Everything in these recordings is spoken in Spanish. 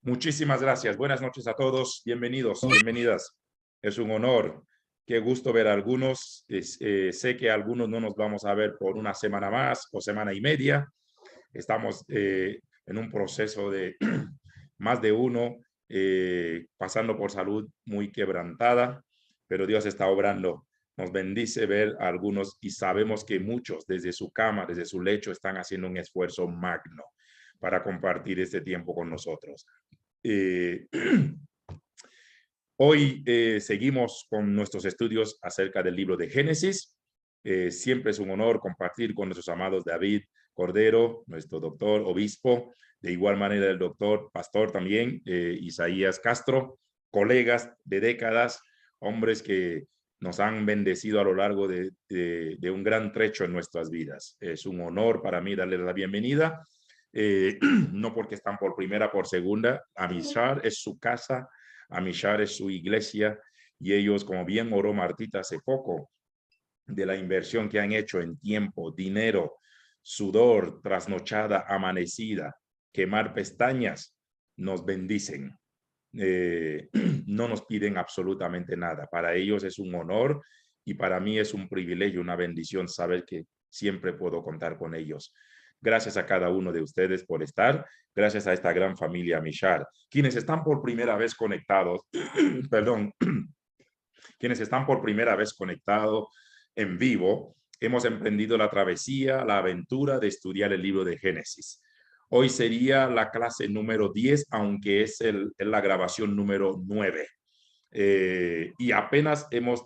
Muchísimas gracias. Buenas noches a todos. Bienvenidos, bienvenidas. Es un honor. Qué gusto ver a algunos. Sé que algunos no nos vamos a ver por una semana más o semana y media. Estamos en un proceso de más de uno, pasando por salud muy quebrantada, pero Dios está obrando. Nos bendice ver a algunos y sabemos que muchos desde su cama, desde su lecho, están haciendo un esfuerzo magno para compartir este tiempo con nosotros. Hoy seguimos con nuestros estudios acerca del libro de Génesis. Siempre es un honor compartir con nuestros amados David Cordero, nuestro doctor obispo, de igual manera el doctor pastor también, Isaías Castro, colegas de décadas, hombres que nos han bendecido a lo largo de un gran trecho en nuestras vidas. Es un honor para mí darles la bienvenida. No porque están por primera, por segunda. Amishar es su casa, Amishar es su iglesia, y ellos, como bien oró Martita hace poco, de la inversión que han hecho en tiempo, dinero, sudor, trasnochada, amanecida, quemar pestañas, nos bendicen. No nos piden absolutamente nada. Para ellos es un honor y para mí es un privilegio, una bendición saber que siempre puedo contar con ellos. Gracias a cada uno de ustedes por estar. Gracias a esta gran familia Mishar. Quienes están por primera vez conectados, perdón, quienes están por primera vez conectados en vivo, hemos emprendido la travesía, la aventura de estudiar el libro de Génesis. Hoy sería la clase número 10, aunque es la grabación número 9. Y apenas hemos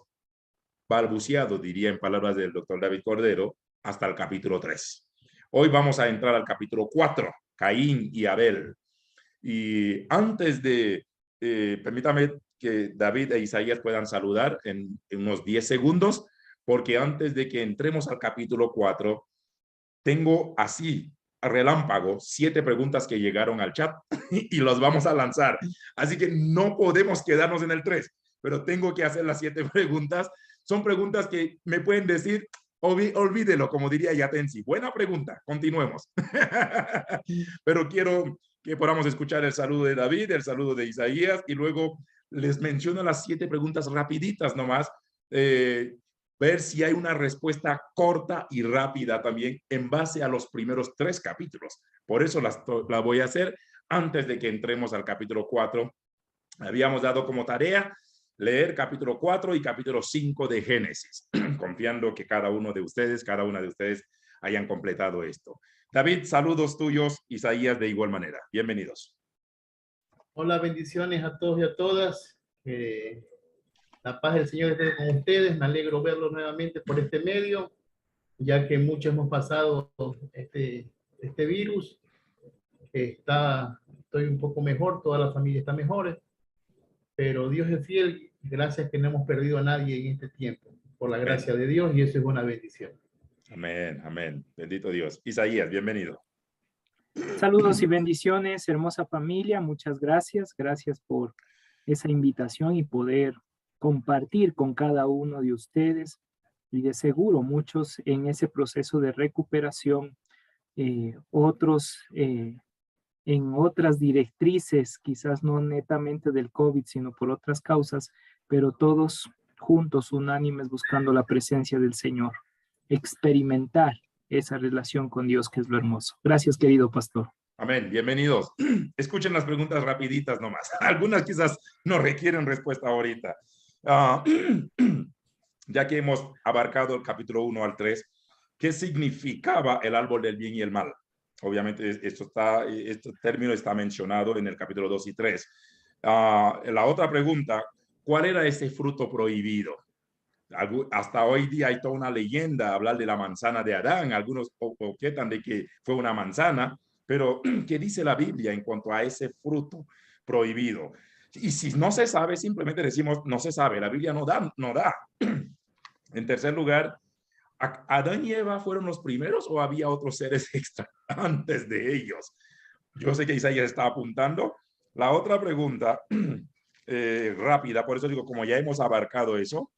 balbuceado, diría en palabras del doctor David Cordero, hasta el capítulo 3. Hoy vamos a entrar al capítulo 4, Caín y Abel. Y antes de, permítame que David e Isaías puedan saludar en unos 10 segundos, porque antes de que entremos al capítulo 4, tengo así, a relámpago, 7 preguntas que llegaron al chat y los vamos a lanzar. Así que no podemos quedarnos en el 3, pero tengo que hacer las 7 preguntas. Son preguntas que me pueden decir, olvídelo, como diría Yatensi. Buena pregunta, continuemos. Pero quiero que podamos escuchar el saludo de David, el saludo de Isaías, y luego les menciono las 7 preguntas rapiditas nomás, ver si hay una respuesta corta y rápida también en base a los primeros 3 capítulos. Por eso la voy a hacer antes de que entremos al capítulo 4. Habíamos dado como tarea leer capítulo 4 y capítulo 5 de Génesis, confiando que cada una de ustedes hayan completado esto. David, saludos tuyos, Isaías de igual manera. Bienvenidos. Hola, bendiciones a todos y a todas. La paz del Señor esté con ustedes. Me alegro verlos nuevamente por este medio, ya que muchos hemos pasado este virus. Estoy un poco mejor, toda la familia está mejor, pero Dios es fiel. Gracias que no hemos perdido a nadie en este tiempo, por la gracia de Dios, y eso es una bendición. Amén, amén. Bendito Dios. Isaías, bienvenido. Saludos y bendiciones, hermosa familia. Muchas gracias. Gracias por esa invitación y poder compartir con cada uno de ustedes. Y de seguro muchos en ese proceso de recuperación, otros en otras directrices, quizás no netamente del COVID, sino por otras causas, pero todos juntos, unánimes, buscando la presencia del Señor, experimentar esa relación con Dios, que es lo hermoso. Gracias, querido pastor. Amén, bienvenidos. Escuchen las preguntas rapiditas nomás. Algunas quizás no requieren respuesta ahorita. Ya que hemos abarcado el capítulo 1 al 3, ¿qué significaba el árbol del bien y el mal? Obviamente este término está mencionado en el capítulo 2 y 3. La otra pregunta, ¿cuál era ese fruto prohibido? Hasta hoy día hay toda una leyenda, hablar de la manzana de Adán. Algunos objetan de que fue una manzana, pero ¿qué dice la Biblia en cuanto a ese fruto prohibido? Y si no se sabe, simplemente decimos no se sabe. La Biblia no da. En tercer lugar, ¿Adán y Eva fueron los primeros o había otros seres extra antes de ellos? Yo sé que Isaías está apuntando. La otra pregunta, rápida, por eso digo, como ya hemos abarcado eso,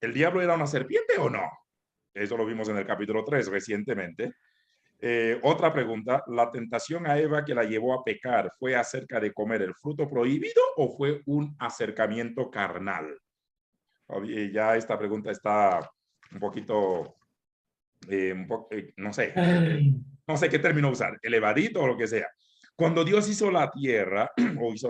¿el diablo era una serpiente o no? Eso lo vimos en el capítulo 3 recientemente. Otra pregunta, ¿la tentación a Eva que la llevó a pecar fue acerca de comer el fruto prohibido o fue un acercamiento carnal? Ya esta pregunta está un poquito, no sé, no sé qué término usar, elevadito o lo que sea. Cuando Dios hizo la tierra o hizo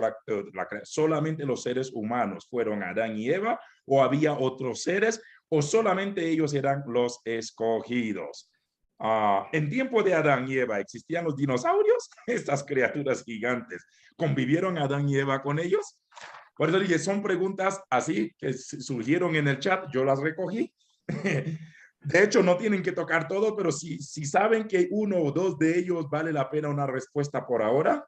solamente los seres humanos fueron Adán y Eva, o había otros seres, o solamente ellos eran los escogidos. En tiempo de Adán y Eva, ¿existían los dinosaurios? Estas criaturas gigantes. ¿Convivieron Adán y Eva con ellos? Por eso dije, son preguntas así que surgieron en el chat, yo las recogí. De hecho, no tienen que tocar todo, pero si saben que uno o dos de ellos vale la pena una respuesta por ahora,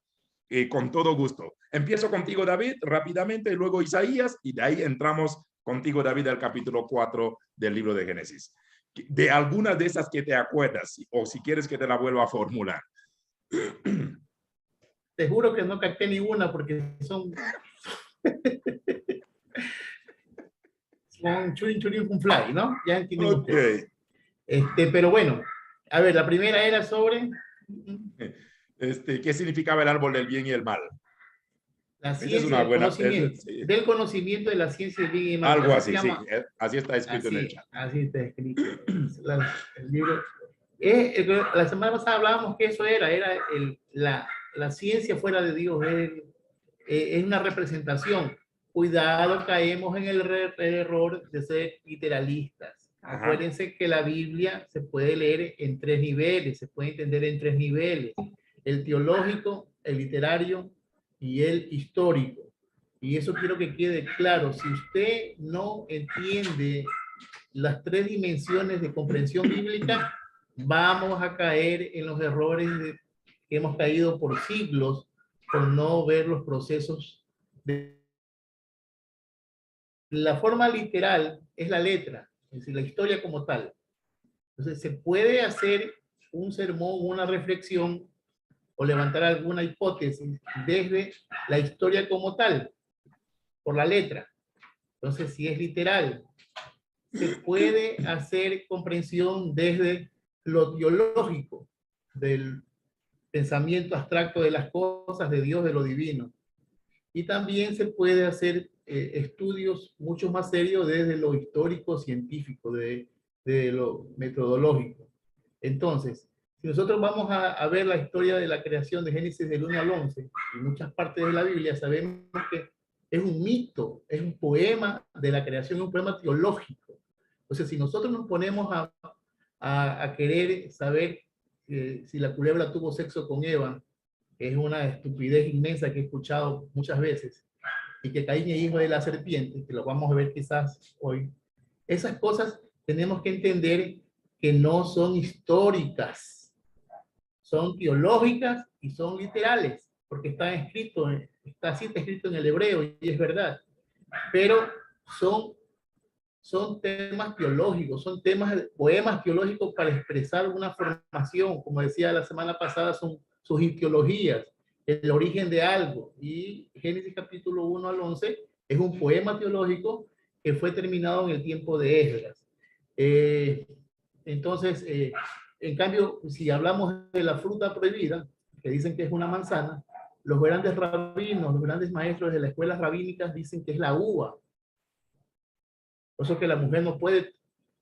con todo gusto. Empiezo contigo, David, rápidamente, y luego Isaías, y de ahí entramos contigo, David, al capítulo 4 del libro de Génesis. De algunas de esas que te acuerdas, o si quieres que te la vuelva a formular. Te juro que no capté ninguna porque son churin churin un fly, ¿no? Ya entienden ustedes. Pero bueno, a ver, la primera era sobre... ¿Qué significaba el árbol del bien y el mal? La ciencia, es una buena, del conocimiento de la ciencia del bien y el mal. Algo así, sí. Así está escrito en el chat. Así está escrito. El libro. La semana pasada hablábamos que eso era la ciencia fuera de Dios. Es una representación. Cuidado, caemos en el error de ser literalistas. Ajá. Acuérdense que la Biblia se puede leer en 3 niveles, se puede entender en 3 niveles. El teológico, el literario y el histórico. Y eso quiero que quede claro. Si usted no entiende las 3 dimensiones de comprensión bíblica, vamos a caer en los errores que hemos caído por siglos por no ver los procesos de... La forma literal es la letra, es decir, la historia como tal. Entonces, se puede hacer un sermón, una reflexión o levantar alguna hipótesis desde la historia como tal, por la letra. Entonces, si es literal, se puede hacer comprensión desde lo teológico, del pensamiento abstracto de las cosas, de Dios, de lo divino. Y también se puede hacer estudios mucho más serios desde lo histórico, científico, de lo metodológico. Entonces, si nosotros vamos a ver la historia de la creación de Génesis del 1 al 11, en muchas partes de la Biblia sabemos que es un mito, es un poema de la creación, un poema teológico. Entonces, si nosotros nos ponemos a querer saber si la culebra tuvo sexo con Eva, es una estupidez inmensa que he escuchado muchas veces, y que Caín es hijo de la serpiente, que lo vamos a ver quizás hoy. Esas cosas tenemos que entender que no son históricas, son teológicas y son literales, porque está escrito en el hebreo y es verdad, pero son temas teológicos, son poemas teológicos para expresar una formación, como decía la semana pasada, son sus ideologías, el origen de algo. Y Génesis capítulo 1 al 11 es un poema teológico que fue terminado en el tiempo de Esdras. Entonces, en cambio, si hablamos de la fruta prohibida, que dicen que es una manzana, los grandes rabinos, los grandes maestros de las escuelas rabínicas dicen que es la uva. Por eso que la mujer no puede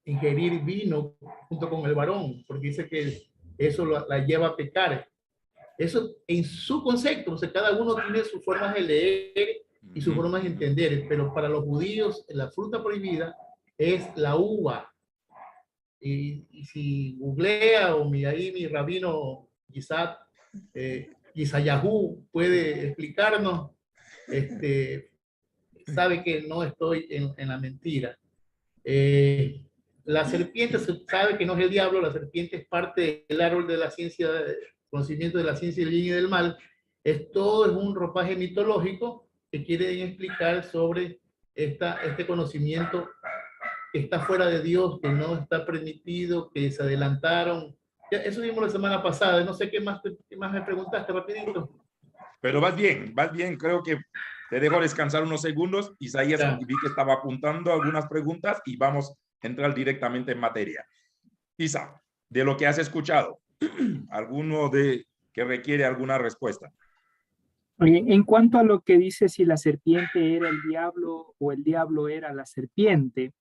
ingerir vino junto con el varón, porque dice que eso la lleva a pecar. Eso en su concepto, o sea, cada uno tiene sus formas de leer y sus formas de entender, pero para los judíos la fruta prohibida es la uva. Y si googlea o ahí mi rabino Isayahu puede explicarnos, sabe que no estoy en la mentira. La serpiente se sabe que no es el diablo, la serpiente es parte del árbol de la ciencia, conocimiento de la ciencia del bien y del mal. Todo es un ropaje mitológico que quieren explicar sobre este conocimiento que está fuera de Dios, que no está permitido, que se adelantaron. Eso vimos la semana pasada. No sé qué más me preguntaste rapidito. Pero vas bien. Creo que te dejo descansar unos segundos. Isaías, vi que estaba apuntando algunas preguntas y vamos a entrar directamente en materia. Isa, de lo que has escuchado, ¿Alguno de que requiere alguna respuesta? En cuanto a lo que dice si la serpiente era el diablo o el diablo era la serpiente,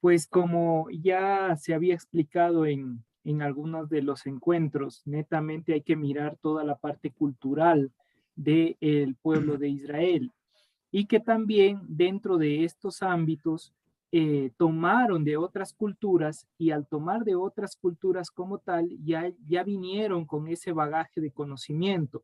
pues como ya se había explicado en algunos de los encuentros, netamente hay que mirar toda la parte cultural del pueblo de Israel y que también dentro de estos ámbitos tomaron de otras culturas y al tomar de otras culturas como tal, ya vinieron con ese bagaje de conocimiento.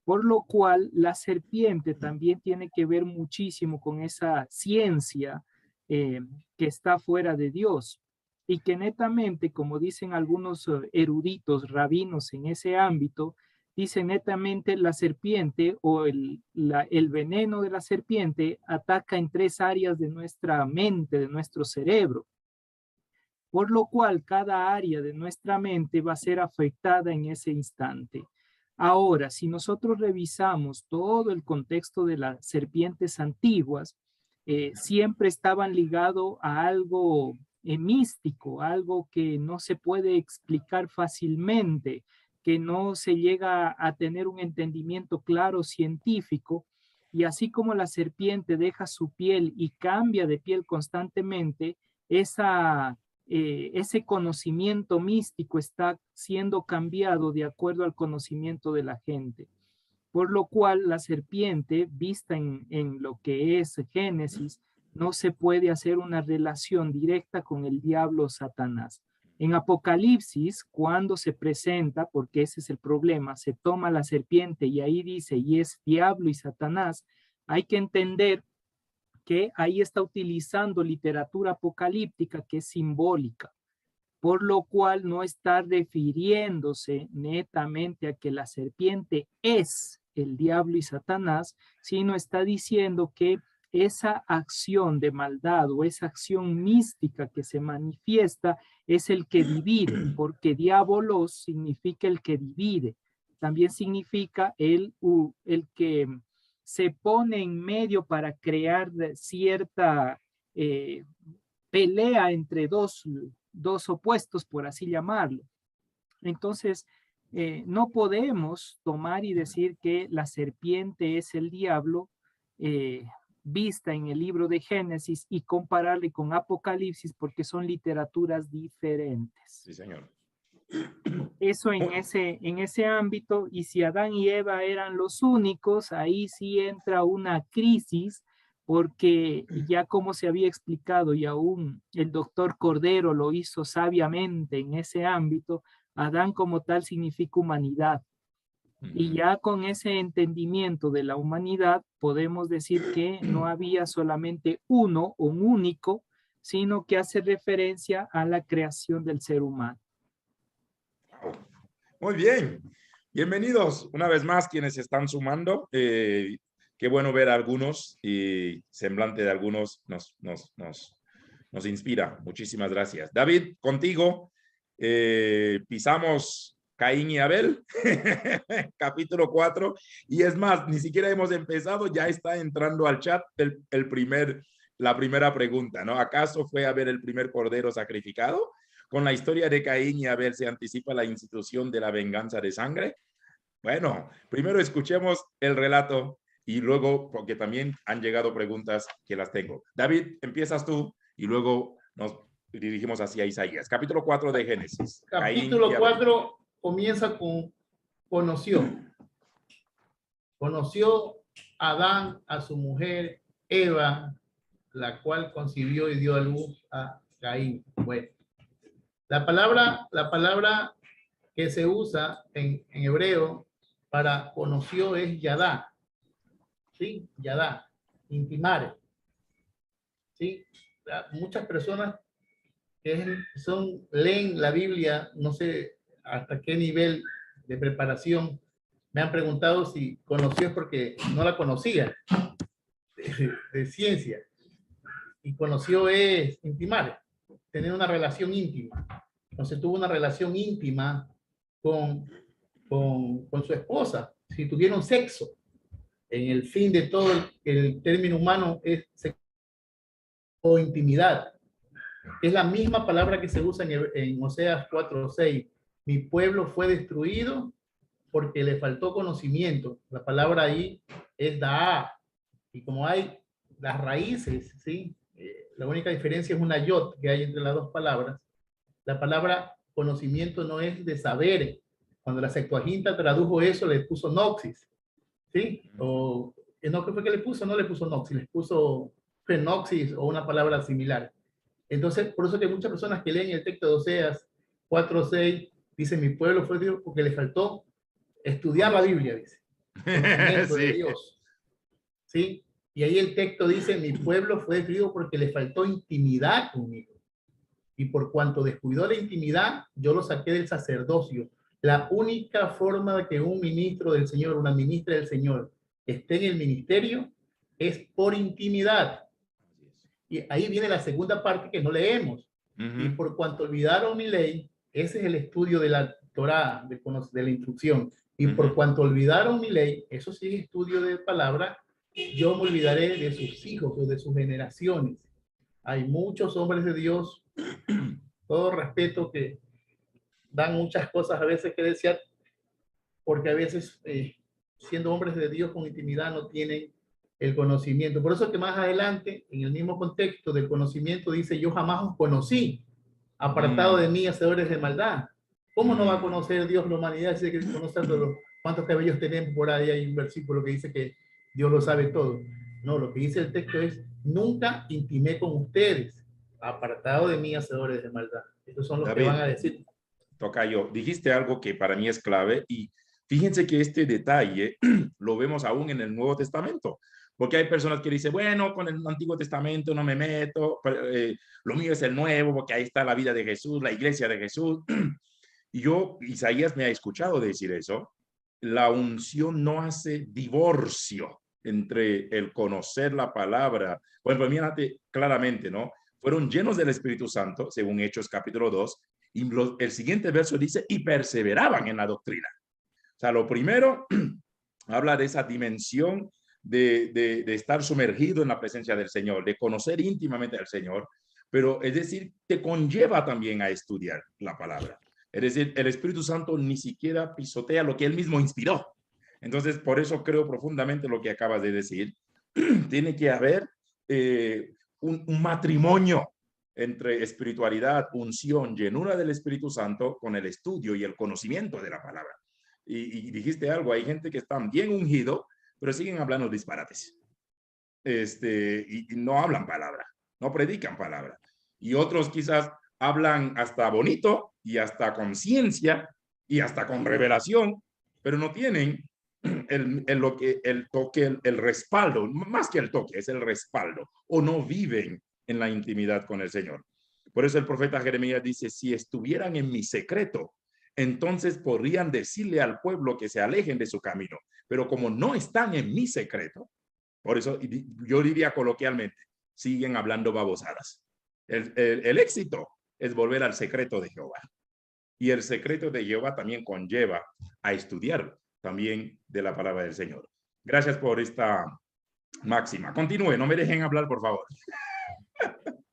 Por lo cual la serpiente también tiene que ver muchísimo con esa ciencia que está fuera de Dios y que netamente, como dicen algunos eruditos, rabinos en ese ámbito, dicen netamente la serpiente o el veneno de la serpiente ataca en 3 áreas de nuestra mente, de nuestro cerebro. Por lo cual cada área de nuestra mente va a ser afectada en ese instante. Ahora, si nosotros revisamos todo el contexto de las serpientes antiguas, siempre estaban ligados a algo místico, algo que no se puede explicar fácilmente, que no se llega a tener un entendimiento claro científico, y así como la serpiente deja su piel y cambia de piel constantemente, ese conocimiento místico está siendo cambiado de acuerdo al conocimiento de la gente. Por lo cual la serpiente, vista en lo que es Génesis, no se puede hacer una relación directa con el diablo Satanás. En Apocalipsis, cuando se presenta, porque ese es el problema, se toma la serpiente y ahí dice, y es diablo y Satanás, hay que entender que ahí está utilizando literatura apocalíptica que es simbólica, por lo cual no está refiriéndose netamente a que la serpiente es el diablo y Satanás, sino está diciendo que esa acción de maldad o esa acción mística que se manifiesta es el que divide, porque diabolos significa el que divide, también significa el que se pone en medio para crear cierta pelea entre dos opuestos, por así llamarlo. Entonces, no podemos tomar y decir que la serpiente es el diablo vista en el libro de Génesis y compararle con Apocalipsis porque son literaturas diferentes. Sí, señor. Eso en ese ámbito, y si Adán y Eva eran los únicos, ahí sí entra una crisis, porque ya como se había explicado y aún el doctor Cordero lo hizo sabiamente en ese ámbito, Adán como tal significa humanidad. Y ya con ese entendimiento de la humanidad podemos decir que no había solamente uno o un único, sino que hace referencia a la creación del ser humano. Muy bien. Bienvenidos una vez más quienes se están sumando. Qué bueno ver a algunos y semblante de algunos nos inspira. Muchísimas gracias. David, contigo pisamos Caín y Abel, capítulo 4. Y es más, ni siquiera hemos empezado, ya está entrando al chat la primera pregunta, ¿no? ¿Acaso fue Abel el primer cordero sacrificado? Con la historia de Caín y Abel se anticipa la institución de la venganza de sangre. Bueno, primero escuchemos el relato y luego, porque también han llegado preguntas que las tengo. David, empiezas tú y luego nos dirigimos hacia Isaías. Capítulo 4 de Génesis. Capítulo 4 comienza con conoció. Conoció Adán a su mujer Eva, la cual concibió y dio a luz a Caín. Bueno. La palabra que se usa en hebreo para conoció es yadá, ¿sí? Yadá, intimare, ¿sí? Muchas personas que leen la Biblia, no sé hasta qué nivel de preparación, me han preguntado si conoció porque no la conocía, de ciencia, y conoció es intimare, tener una relación íntima. Entonces tuvo una relación íntima con su esposa. Si tuvieron sexo, en el fin de todo el término humano es sexo o intimidad. Es la misma palabra que se usa en Oseas 4:6. mi pueblo fue destruido porque le faltó conocimiento. La palabra ahí es da. Y como hay las raíces, ¿sí? La única diferencia es una yod que hay entre las dos palabras. La palabra conocimiento no es de saber. Cuando la Septuaginta tradujo eso, le puso noxis, ¿sí? O no, ¿qué fue que le puso? No le puso noxis, le puso fenoxis o una palabra similar. Entonces, por eso que muchas personas que leen el texto de Oseas 4:6 dicen, mi pueblo fue Dios porque le faltó estudiar la Biblia, dice. Conocimiento de Dios. ¿Sí? Y ahí el texto dice, mi pueblo fue destruido porque le faltó intimidad conmigo. Y por cuanto descuidó la intimidad, yo lo saqué del sacerdocio. La única forma de que un ministro del Señor, una ministra del Señor, esté en el ministerio es por intimidad. Y ahí viene la segunda parte que no leemos. Y por cuanto olvidaron mi ley, ese es el estudio de la Torá, de la instrucción. Y por cuanto olvidaron mi ley, eso sí es estudio de palabra, yo me olvidaré de sus hijos o de sus generaciones. Hay muchos hombres de Dios, todo respeto, que dan muchas cosas a veces que desear, porque a veces siendo hombres de Dios con intimidad no tienen el conocimiento. Por eso que más adelante, en el mismo contexto del conocimiento, dice, yo jamás os conocí, apartado de mí, hacedores de maldad. ¿Cómo no va a conocer Dios la humanidad? Dice que conocer cuántos cabellos tenemos por ahí. Hay un versículo que dice que Dios lo sabe todo. No, lo que dice el texto es, nunca intimé con ustedes, apartado de mí, hacedores de maldad. Estos son los David, que van a decir. Tocayo, dijiste algo que para mí es clave y fíjense que este detalle lo vemos aún en el Nuevo Testamento, porque hay personas que dicen, bueno, con el Antiguo Testamento no me meto, lo mío es el Nuevo, porque ahí está la vida de Jesús, la iglesia de Jesús. Y yo, Isaías me ha escuchado decir eso, la unción no hace divorcio entre el conocer la palabra. Bueno, mírate claramente, ¿no? Fueron llenos del Espíritu Santo, según Hechos capítulo 2, y el siguiente verso dice, y perseveraban en la doctrina. O sea, lo primero habla de esa dimensión de estar sumergido en la presencia del Señor, de conocer íntimamente al Señor, pero es decir, te conlleva también a estudiar la palabra. Es decir, el Espíritu Santo ni siquiera pisotea lo que él mismo inspiró. Entonces, por eso creo profundamente lo que acabas de decir. Tiene que haber un matrimonio entre espiritualidad, unción, llenura del Espíritu Santo con el estudio y el conocimiento de la palabra. Y dijiste algo, hay gente que está bien ungido, pero siguen hablando disparates. Y no hablan palabra, no predican palabra. Y otros quizás hablan hasta bonito y hasta con ciencia y hasta con revelación, pero no tienen el toque, el respaldo, más que el toque, es el respaldo, o no viven en la intimidad con el Señor. Por eso el profeta Jeremías dice, si estuvieran en mi secreto, entonces podrían decirle al pueblo que se alejen de su camino, pero como no están en mi secreto, por eso yo diría coloquialmente, siguen hablando babosadas. El éxito es volver al secreto de Jehová. Y el secreto de Jehová también conlleva a estudiar también de la palabra del Señor. Gracias por esta máxima. Continúe, no me dejen hablar, por favor.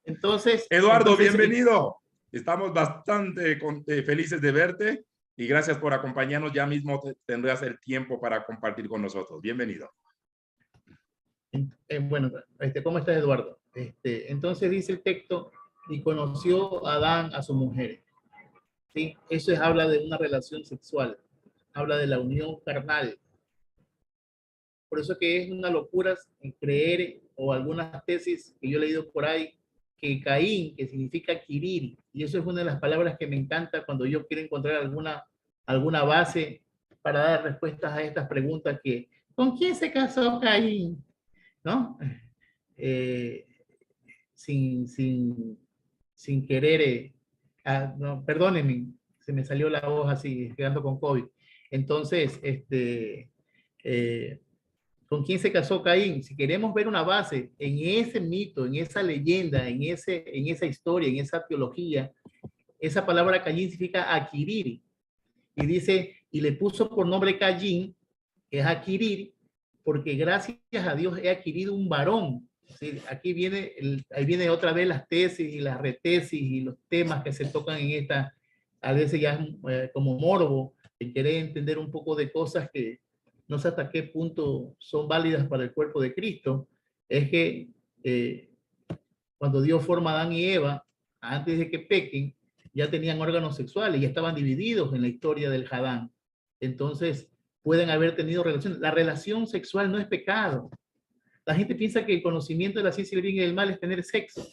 Entonces, Eduardo, bienvenido. Estamos bastante felices de verte y gracias por acompañarnos. Ya mismo tendrás el tiempo para compartir con nosotros. Bienvenido. Bueno, ¿cómo estás, Eduardo? Entonces dice el texto, y conoció a Adán a su mujer. ¿Sí? Eso habla de una relación sexual, habla de la unión carnal. Por eso que es una locura creer, o algunas tesis que yo he leído por ahí, que Caín, que significa adquirir, y eso es una de las palabras que me encanta cuando yo quiero encontrar alguna base para dar respuestas a estas preguntas que, ¿con quién se casó Caín? ¿No? Sin querer, no, perdónenme, se me salió la voz así, quedando con COVID. Entonces, ¿con quién se casó Caín? Si queremos ver una base en ese mito, en esa leyenda, en esa historia, en esa teología, esa palabra Caín significa adquirir. Y dice, y le puso por nombre Caín, que es adquirir, porque gracias a Dios he adquirido un varón. Sí, aquí ahí viene otra vez las tesis y las retesis y los temas que se tocan en a veces ya como morbo, en querer entender un poco de cosas que no sé hasta qué punto son válidas para el cuerpo de Cristo, es que cuando Dios forma a Adán y Eva, antes de que pequen, ya tenían órganos sexuales, ya estaban divididos en la historia del Hadán. Entonces, pueden haber tenido relaciones. La relación sexual no es pecado. La gente piensa que el conocimiento de la ciencia del bien y del mal es tener sexo,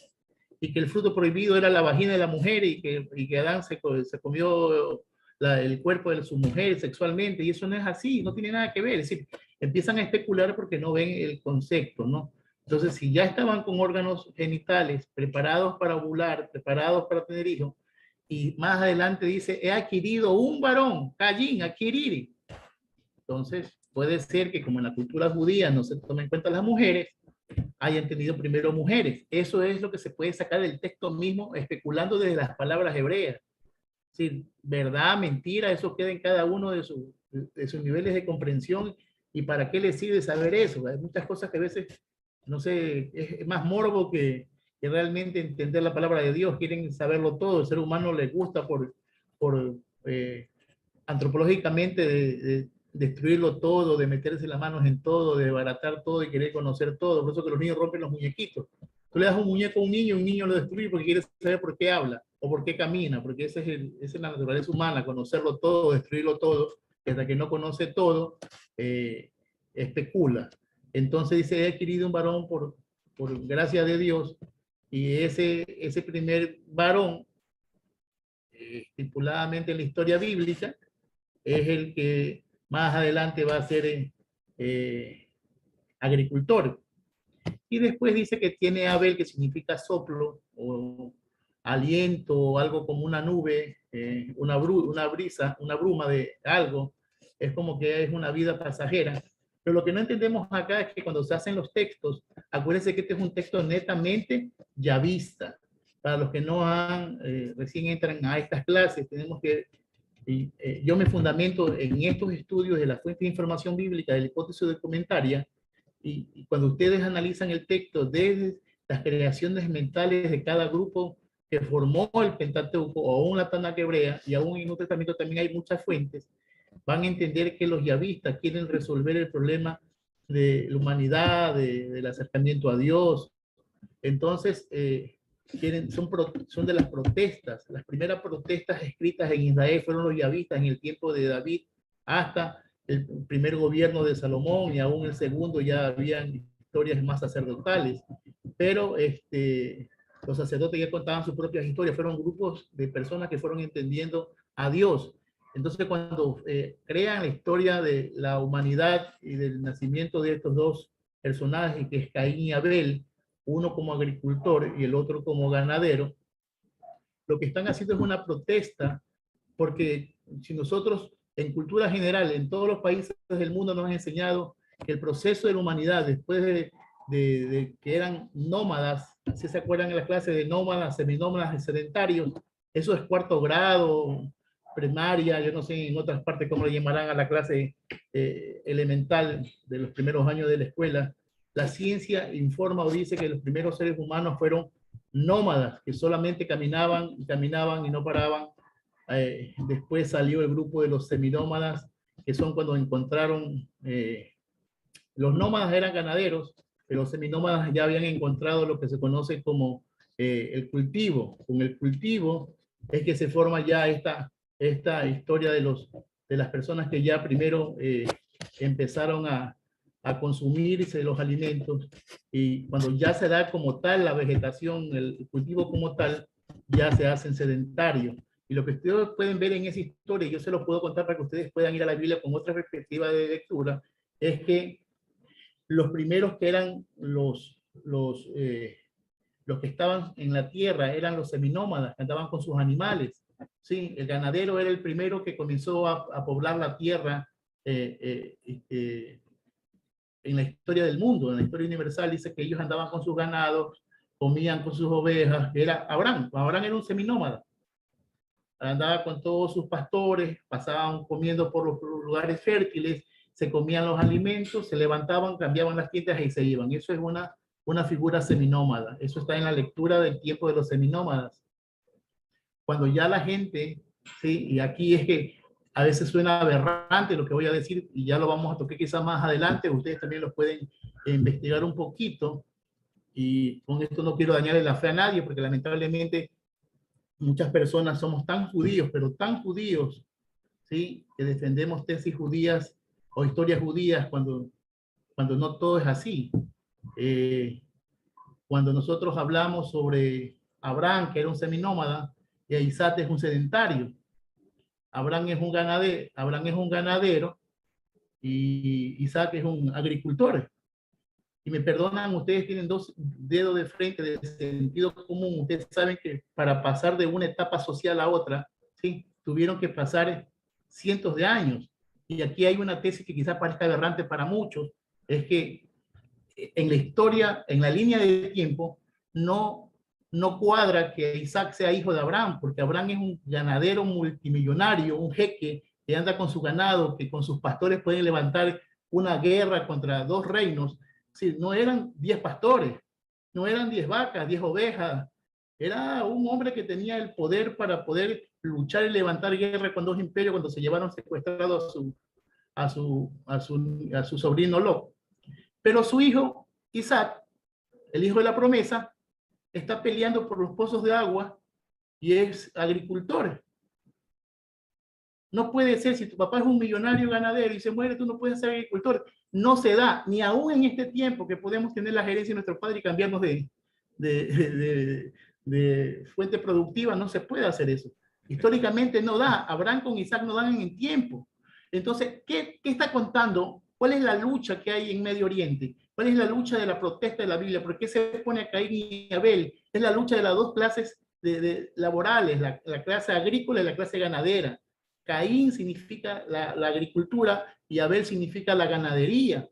y que el fruto prohibido era la vagina de la mujer, y que Adán se comió el cuerpo de su mujer sexualmente, y eso no es así, no tiene nada que ver. Es decir, empiezan a especular porque no ven el concepto, ¿no? Entonces, si ya estaban con órganos genitales preparados para ovular, preparados para tener hijos, y más adelante dice, he adquirido un varón, Caín, adquirir. Entonces, puede ser que como en la cultura judía no se tomen en cuenta las mujeres, hayan tenido primero mujeres. Eso es lo que se puede sacar del texto mismo, especulando desde las palabras hebreas. Es decir, verdad, mentira, eso queda en cada uno de sus niveles de comprensión. ¿Y para qué le sirve saber eso? Hay muchas cosas que a veces, no sé, es más morbo que realmente entender la palabra de Dios. Quieren saberlo todo. El ser humano le gusta por antropológicamente de destruirlo todo, de meterse las manos en todo, de desbaratar todo y querer conocer todo. Por eso que los niños rompen los muñequitos. Tú le das un muñeco a un niño lo destruye porque quiere saber por qué habla o por qué camina, porque esa es la naturaleza humana, conocerlo todo, destruirlo todo. Hasta que no conoce todo, especula. Entonces dice, he adquirido un varón por gracia de Dios, y ese primer varón, estipuladamente en la historia bíblica, es el que más adelante va a ser agricultor. Y después dice que tiene Abel, que significa soplo o aliento, o algo como una nube, una brisa, una bruma de algo. Es como que es una vida pasajera. Pero lo que no entendemos acá es que cuando se hacen los textos, acuérdense que este es un texto netamente yavista. Para los que no recién entran a estas clases, tenemos que yo me fundamento en estos estudios de la fuente de información bíblica, de la hipótesis documentaria, y cuando ustedes analizan el texto desde las creaciones mentales de cada grupo que formó el Pentateuco, o aún la Tanakh hebrea, y aún en el Nuevo Testamento también hay muchas fuentes, van a entender que los yavistas quieren resolver el problema de la humanidad, del acercamiento a Dios. Entonces, son de las protestas. Las primeras protestas escritas en Israel fueron los yavistas en el tiempo de David, hasta el primer gobierno de Salomón, y aún el segundo ya habían historias más sacerdotales. Pero los sacerdotes ya contaban sus propias historias, fueron grupos de personas que fueron entendiendo a Dios. Entonces, cuando crean la historia de la humanidad y del nacimiento de estos dos personajes, que es Caín y Abel, uno como agricultor y el otro como ganadero, lo que están haciendo es una protesta, porque si nosotros en cultura general, en todos los países del mundo nos han enseñado que el proceso de la humanidad, después de que eran nómadas, si se acuerdan en la clase de nómadas, seminómadas y sedentarios, eso es cuarto grado, primaria, yo no sé en otras partes cómo le llamarán a la clase elemental de los primeros años de la escuela. La ciencia informa o dice que los primeros seres humanos fueron nómadas, que solamente caminaban y no paraban. Después salió el grupo de los seminómadas, que son cuando encontraron, los nómadas eran ganaderos, pero los seminómadas ya habían encontrado lo que se conoce como el cultivo. Con el cultivo es que se forma ya esta historia de las personas que ya primero empezaron a consumirse los alimentos, y cuando ya se da como tal la vegetación, el cultivo como tal, ya se hacen sedentarios. Y lo que ustedes pueden ver en esa historia, yo se los puedo contar para que ustedes puedan ir a la Biblia con otra perspectiva de lectura, es que los primeros que eran los que estaban en la tierra eran los seminómadas, que andaban con sus animales. Sí, el ganadero era el primero que comenzó a poblar la tierra en la historia del mundo, en la historia universal. Dice que ellos andaban con sus ganados, comían con sus ovejas. Era Abraham era un seminómada. Andaba con todos sus pastores, pasaban comiendo por los lugares fértiles, se comían los alimentos, se levantaban, cambiaban las tiendas y se iban. Eso es una figura seminómada. Eso está en la lectura del tiempo de los seminómadas. Cuando ya la gente ¿sí? Y aquí es que a veces suena aberrante lo que voy a decir, y ya lo vamos a tocar quizás más adelante, ustedes también lo pueden investigar un poquito, y con esto no quiero dañarle la fe a nadie, porque lamentablemente muchas personas somos tan judíos, pero tan judíos, ¿sí? Que defendemos tesis judías o historias judías cuando no todo es así. Cuando nosotros hablamos sobre Abraham, que era un seminómada, y Isaac es un sedentario. Abraham es un ganadero y Isaac es un agricultor. Y me perdonan, ustedes tienen dos dedos de frente de sentido común. Ustedes saben que para pasar de una etapa social a otra, ¿sí? Tuvieron que pasar cientos de años. Y aquí hay una tesis que quizás parezca aberrante para muchos, es que en la historia, en la línea de tiempo, no cuadra que Isaac sea hijo de Abraham, porque Abraham es un ganadero multimillonario, un jeque que anda con su ganado, que con sus pastores pueden levantar una guerra contra dos reinos. Sí, no eran 10 pastores, no eran 10 vacas, 10 ovejas. Era un hombre que tenía el poder para poder luchar y levantar guerra con dos imperios cuando se llevaron secuestrado a su sobrino Lot. Pero su hijo, Isaac, el hijo de la promesa, está peleando por los pozos de agua y es agricultor. No puede ser, si tu papá es un millonario ganadero y se muere, tú no puedes ser agricultor. No se da, ni aún en este tiempo que podemos tener la gerencia de nuestro padre y cambiarnos de fuente productiva, no se puede hacer eso. Históricamente no da. Abraham con Isaac no dan en tiempo. Entonces, ¿qué está contando? ¿Cuál es la lucha que hay en Medio Oriente? ¿Cuál es la lucha de la protesta de la Biblia? ¿Por qué se pone a Caín y Abel? Es la lucha de las dos clases laborales, la clase agrícola y la clase ganadera. Caín significa la agricultura y Abel significa la ganadería.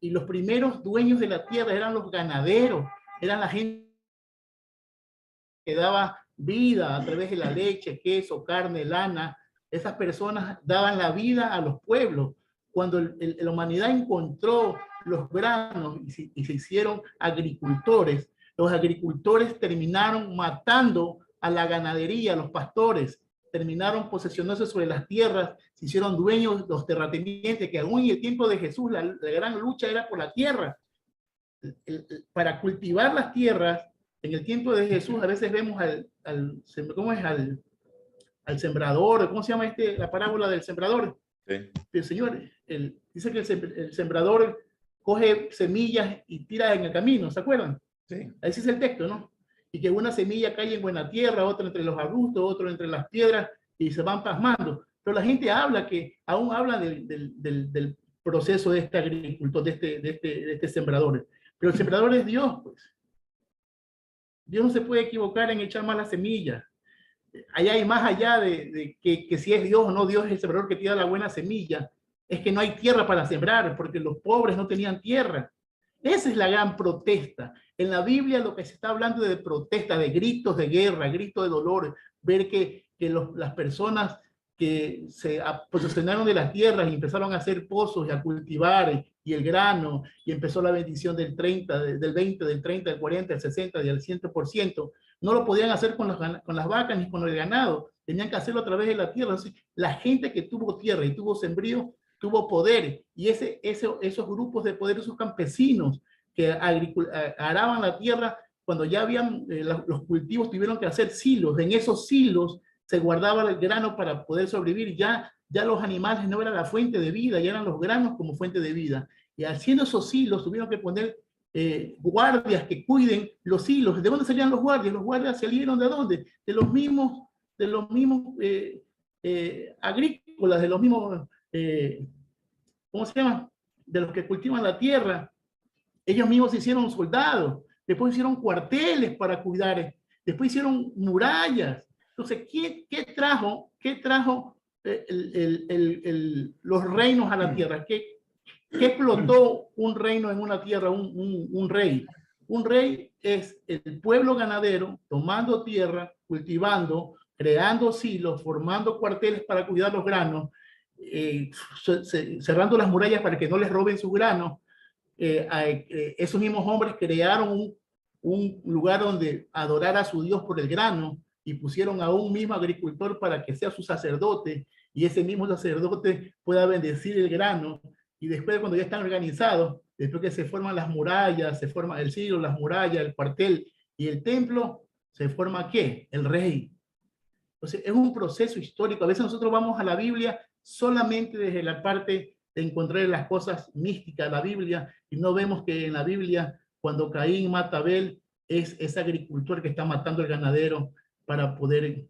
Y los primeros dueños de la tierra eran los ganaderos, eran la gente que daba vida a través de la leche, queso, carne, lana. Esas personas daban la vida a los pueblos. Cuando la humanidad encontró los granos y se hicieron agricultores, los agricultores terminaron matando a la ganadería, a los pastores, terminaron posesionándose sobre las tierras, se hicieron dueños los terratenientes, que aún en el tiempo de Jesús la gran lucha era por la tierra. Para cultivar las tierras, en el tiempo de Jesús a veces vemos al sembrador, ¿cómo se llama la parábola del sembrador? Sí. El Señor, dice que el sembrador coge semillas y tira en el camino, ¿se acuerdan? Sí. Ese es el texto, ¿no? Y que una semilla cae en buena tierra, otra entre los arbustos, otra entre las piedras, y se van pasmando. Pero la gente aún habla del proceso de este agricultor, de este sembrador. Pero el sembrador es Dios, pues. Dios no se puede equivocar en echar malas semillas. Allá y más allá de que si es Dios o no Dios es el sembrador que tira la buena semilla, es que no hay tierra para sembrar, porque los pobres no tenían tierra. Esa es la gran protesta. En la Biblia lo que se está hablando de protesta, de gritos de guerra, gritos de dolor, ver que las personas que se posesionaron de las tierras y empezaron a hacer pozos y a cultivar y el grano, y empezó la bendición del 30, del 20, del 30, del 40, del 60, del 100%, no lo podían hacer con las vacas ni con el ganado, tenían que hacerlo a través de la tierra. Entonces, la gente que tuvo tierra y tuvo sembrío, tuvo poder, y esos grupos de poder, esos campesinos que araban la tierra, cuando ya habían los cultivos, tuvieron que hacer silos. En esos silos se guardaba el grano para poder sobrevivir. Ya los animales no eran la fuente de vida, ya eran los granos como fuente de vida. Y haciendo esos silos tuvieron que poner guardias que cuiden los silos. ¿De dónde salían los guardias? Los guardias salieron ¿de dónde? De los mismos agrícolas, de los mismos, ¿cómo se llama? De los que cultivan la tierra. Ellos mismos se hicieron soldados, después hicieron cuarteles para cuidar, después hicieron murallas. Entonces, ¿qué trajo los reinos a la tierra? ¿Qué explotó un reino en una tierra? Un rey. Un rey es el pueblo ganadero tomando tierra, cultivando, creando silos, formando cuarteles para cuidar los granos, cerrando las murallas para que no les roben sus granos. Esos mismos hombres crearon un lugar donde adorar a su Dios por el grano, y pusieron a un mismo agricultor para que sea su sacerdote, y ese mismo sacerdote pueda bendecir el grano, y después cuando ya están organizados, después que se forman las murallas, se forma el siglo, las murallas, el cuartel y el templo, se forma ¿qué? El rey. Entonces es un proceso histórico. A veces nosotros vamos a la Biblia solamente desde la parte de encontrar las cosas místicas de la Biblia, y no vemos que en la Biblia, cuando Caín mata a Abel, es ese agricultor que está matando al ganadero para poder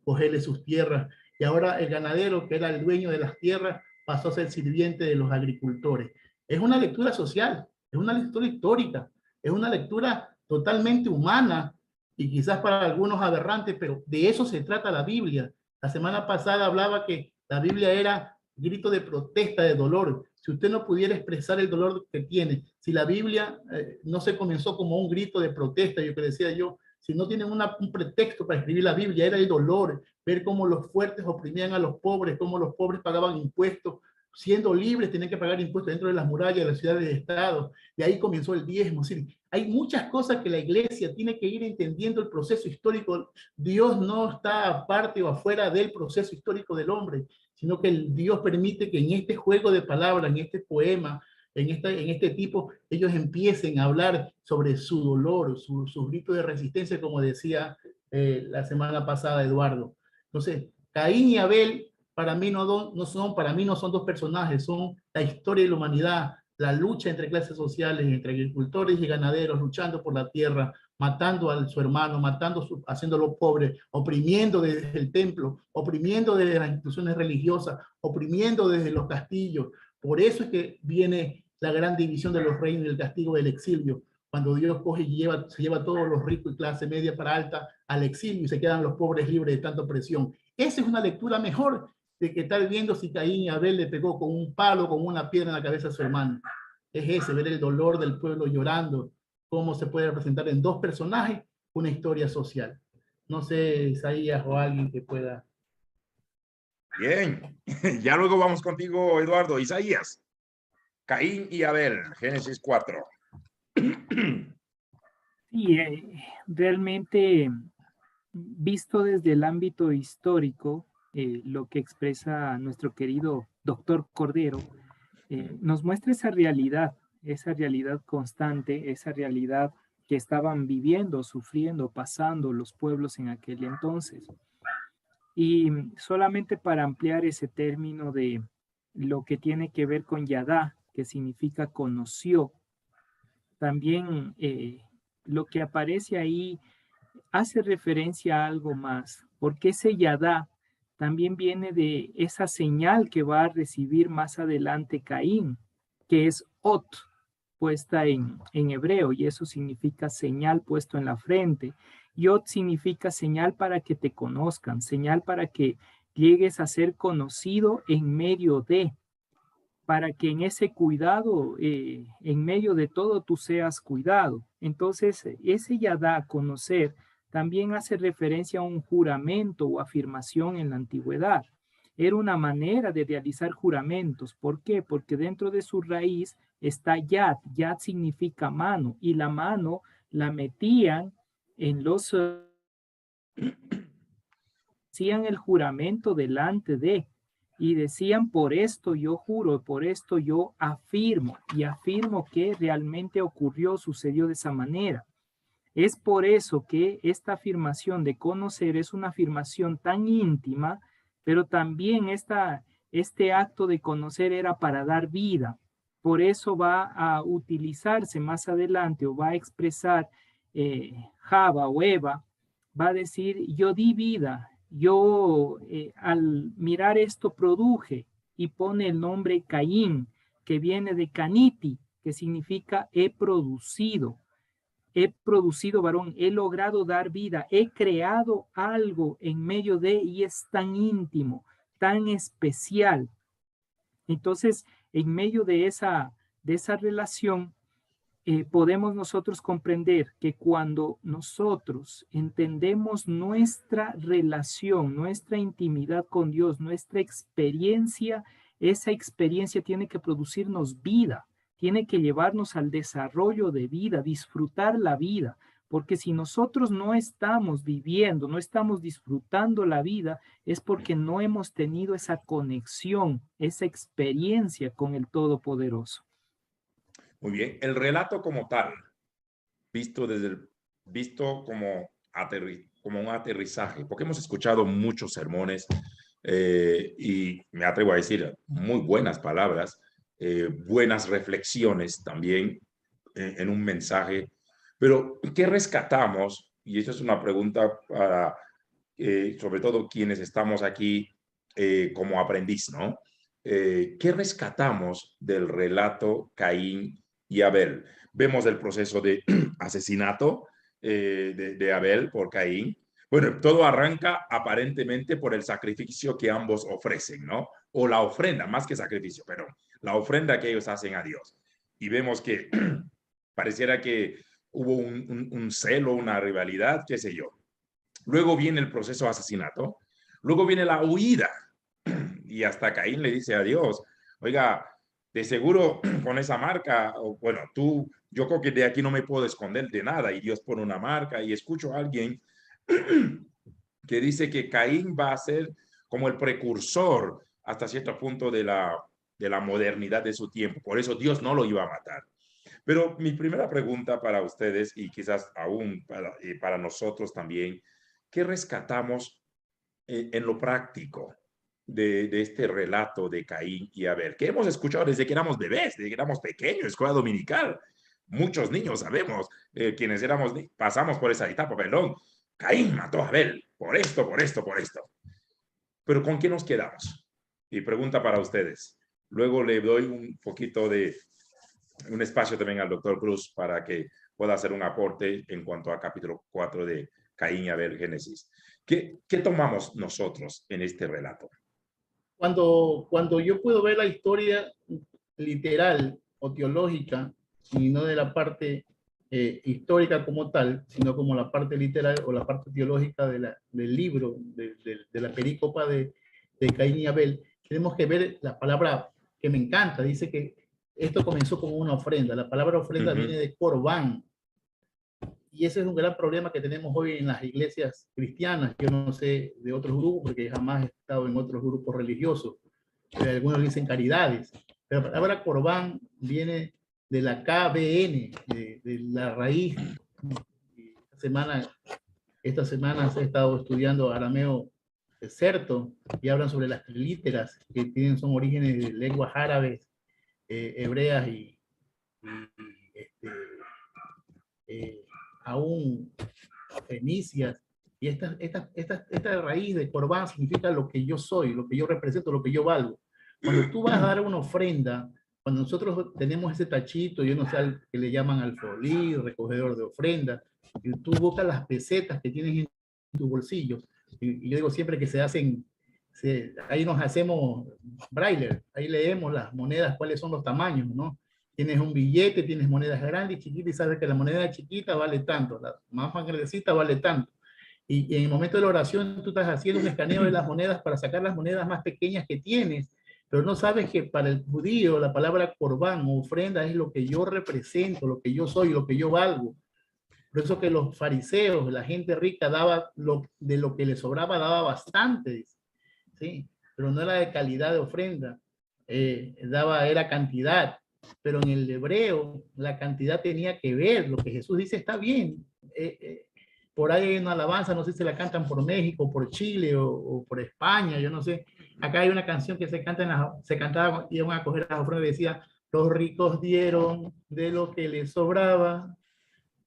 cogerle sus tierras. Y ahora el ganadero, que era el dueño de las tierras, pasó a ser sirviente de los agricultores. Es una lectura social, es una lectura histórica, es una lectura totalmente humana y quizás para algunos aberrante, pero de eso se trata la Biblia. La semana pasada hablaba que la Biblia era grito de protesta, de dolor. Si usted no pudiera expresar el dolor que tiene, si la Biblia no se comenzó como un grito de protesta, yo que decía yo, si no tienen un pretexto para escribir la Biblia, era el dolor, ver cómo los fuertes oprimían a los pobres, cómo los pobres pagaban impuestos, siendo libres tenían que pagar impuestos dentro de las murallas de las ciudades de Estado. De ahí comenzó el diezmo. Es decir, hay muchas cosas que la iglesia tiene que ir entendiendo el proceso histórico. Dios no está aparte o afuera del proceso histórico del hombre, sino que Dios permite que en este juego de palabras, en este poema, en este tipo, ellos empiecen a hablar sobre su dolor, su grito de resistencia, como decía la semana pasada Eduardo. Entonces, Caín y Abel para mí no son dos personajes, son la historia de la humanidad, la lucha entre clases sociales, entre agricultores y ganaderos, luchando por la tierra, matando a su hermano, haciéndolo pobre, oprimiendo desde el templo, oprimiendo desde las instituciones religiosas, oprimiendo desde los castillos. Por eso es que viene la gran división de los reinos y el castigo del exilio, cuando Dios coge y se lleva a todos los ricos y clase media para alta al exilio y se quedan los pobres libres de tanta opresión. Esa es una lectura mejor de que estar viendo si Caín y Abel le pegó con un palo, con una piedra en la cabeza a su hermano. Es ese, ver el dolor del pueblo llorando, cómo se puede representar en dos personajes una historia social. No sé, Isaías o alguien que pueda. Bien, ya luego vamos contigo, Eduardo. Isaías, Caín y Abel, Génesis 4. Sí, realmente visto desde el ámbito histórico, lo que expresa nuestro querido doctor Cordero, nos muestra esa realidad constante, esa realidad que estaban viviendo, sufriendo, pasando los pueblos en aquel entonces. Y solamente para ampliar ese término de lo que tiene que ver con Yadá, que significa conoció, también lo que aparece ahí hace referencia a algo más, porque ese Yadá también viene de esa señal que va a recibir más adelante Caín, que es Ot, puesta en hebreo, y eso significa señal puesto en la frente. Y Ot significa señal para que te conozcan, señal para que llegues a ser conocido en medio de, para que en ese cuidado, en medio de todo, tú seas cuidado. Entonces, ese Yadá, conocer, también hace referencia a un juramento o afirmación en la antigüedad. Era una manera de realizar juramentos. ¿Por qué? Porque dentro de su raíz está Yad. Yad significa mano, y la mano la metían en los... hacían el juramento delante de, y decían, por esto yo juro, por esto yo afirmo, y afirmo que realmente ocurrió, sucedió de esa manera. Es por eso que esta afirmación de conocer es una afirmación tan íntima, pero también este acto de conocer era para dar vida. Por eso va a utilizarse más adelante, o va a expresar Java o Eva, va a decir, yo di vida, yo al mirar esto produje, y pone el nombre Caín, que viene de Caniti, que significa he producido varón, he logrado dar vida, he creado algo en medio de, y es tan íntimo, tan especial. Entonces, en medio de esa relación, podemos nosotros comprender que cuando nosotros entendemos nuestra relación, nuestra intimidad con Dios, nuestra experiencia, esa experiencia tiene que producirnos vida, tiene que llevarnos al desarrollo de vida, disfrutar la vida, porque si nosotros no estamos viviendo, no estamos disfrutando la vida, es porque no hemos tenido esa conexión, esa experiencia con el Todopoderoso. Muy bien. El relato como tal, visto como, como un aterrizaje, porque hemos escuchado muchos sermones y me atrevo a decir muy buenas palabras, buenas reflexiones también en un mensaje, pero ¿qué rescatamos? Y esa es una pregunta para sobre todo quienes estamos aquí como aprendiz, ¿no? ¿Qué rescatamos del relato Caín y Abel? Vemos el proceso de asesinato de Abel por Caín. Bueno, todo arranca aparentemente por el sacrificio que ambos ofrecen, ¿no? O la ofrenda, más que sacrificio, pero la ofrenda que ellos hacen a Dios. Y vemos que pareciera que hubo un celo, una rivalidad, qué sé yo. Luego viene el proceso de asesinato. Luego viene la huida. Y hasta Caín le dice a Dios, oiga, de seguro con esa marca, o bueno, yo creo que de aquí no me puedo esconder de nada. Y Dios pone una marca y escucho a alguien que dice que Caín va a ser como el precursor hasta cierto punto de la modernidad de su tiempo. Por eso Dios no lo iba a matar. Pero mi primera pregunta para ustedes y quizás aún para nosotros también, ¿qué rescatamos en lo práctico de este relato de Caín y Abel? Que hemos escuchado desde que éramos bebés, desde que éramos pequeños, escuela dominical. Muchos niños sabemos, quienes pasamos por esa etapa, perdón. Caín mató a Abel por esto, por esto, por esto. Pero ¿con qué nos quedamos? Y pregunta para ustedes. Luego le doy un poquito de un espacio también al doctor Cruz para que pueda hacer un aporte en cuanto a capítulo 4 de Caín y Abel, Génesis. ¿Qué tomamos nosotros en este relato? Cuando yo puedo ver la historia literal o teológica, y no de la parte histórica como tal, sino como la parte literal o la parte teológica del libro, de la perícopa de Caín y Abel, tenemos que ver la palabra que me encanta. Dice que esto comenzó como una ofrenda. La palabra ofrenda viene de corbán. Y ese es un gran problema que tenemos hoy en las iglesias cristianas. Yo no sé de otros grupos, porque jamás he estado en otros grupos religiosos. Algunos dicen caridades. Pero la palabra corbán viene de la KBN, de la raíz. Estas semanas he estado estudiando arameo certo y hablan sobre las trilíteras que son orígenes de lenguas árabes, hebreas y aún fenicias. Y esta raíz de corbán significa lo que yo soy, lo que yo represento, lo que yo valgo. Cuando tú vas a dar una ofrenda, cuando nosotros tenemos ese tachito, yo no sé al que le llaman alfolí, recogedor de ofrenda, y tú buscas las pesetas que tienes en tu bolsillo, y yo digo siempre que ahí nos hacemos braille, ahí leemos las monedas, cuáles son los tamaños, ¿no? Tienes un billete, tienes monedas grandes y chiquitas, y sabes que la moneda chiquita vale tanto, la más grandecita vale tanto. Y en el momento de la oración tú estás haciendo un escaneo de las monedas para sacar las monedas más pequeñas que tienes, pero no sabes que para el judío la palabra corbán o ofrenda es lo que yo represento, lo que yo soy, lo que yo valgo. Por eso que los fariseos, la gente rica, daba de lo que le sobraba, daba bastante, ¿sí? Pero no era de calidad de ofrenda, era cantidad. Pero en el hebreo la cantidad tenía que ver, lo que Jesús dice está bien. Por ahí hay una alabanza, no sé si la cantan por México, por Chile o por España, yo no sé. Acá hay una canción que se cantaba, iban a coger las ofrendas y decía, los ricos dieron de lo que les sobraba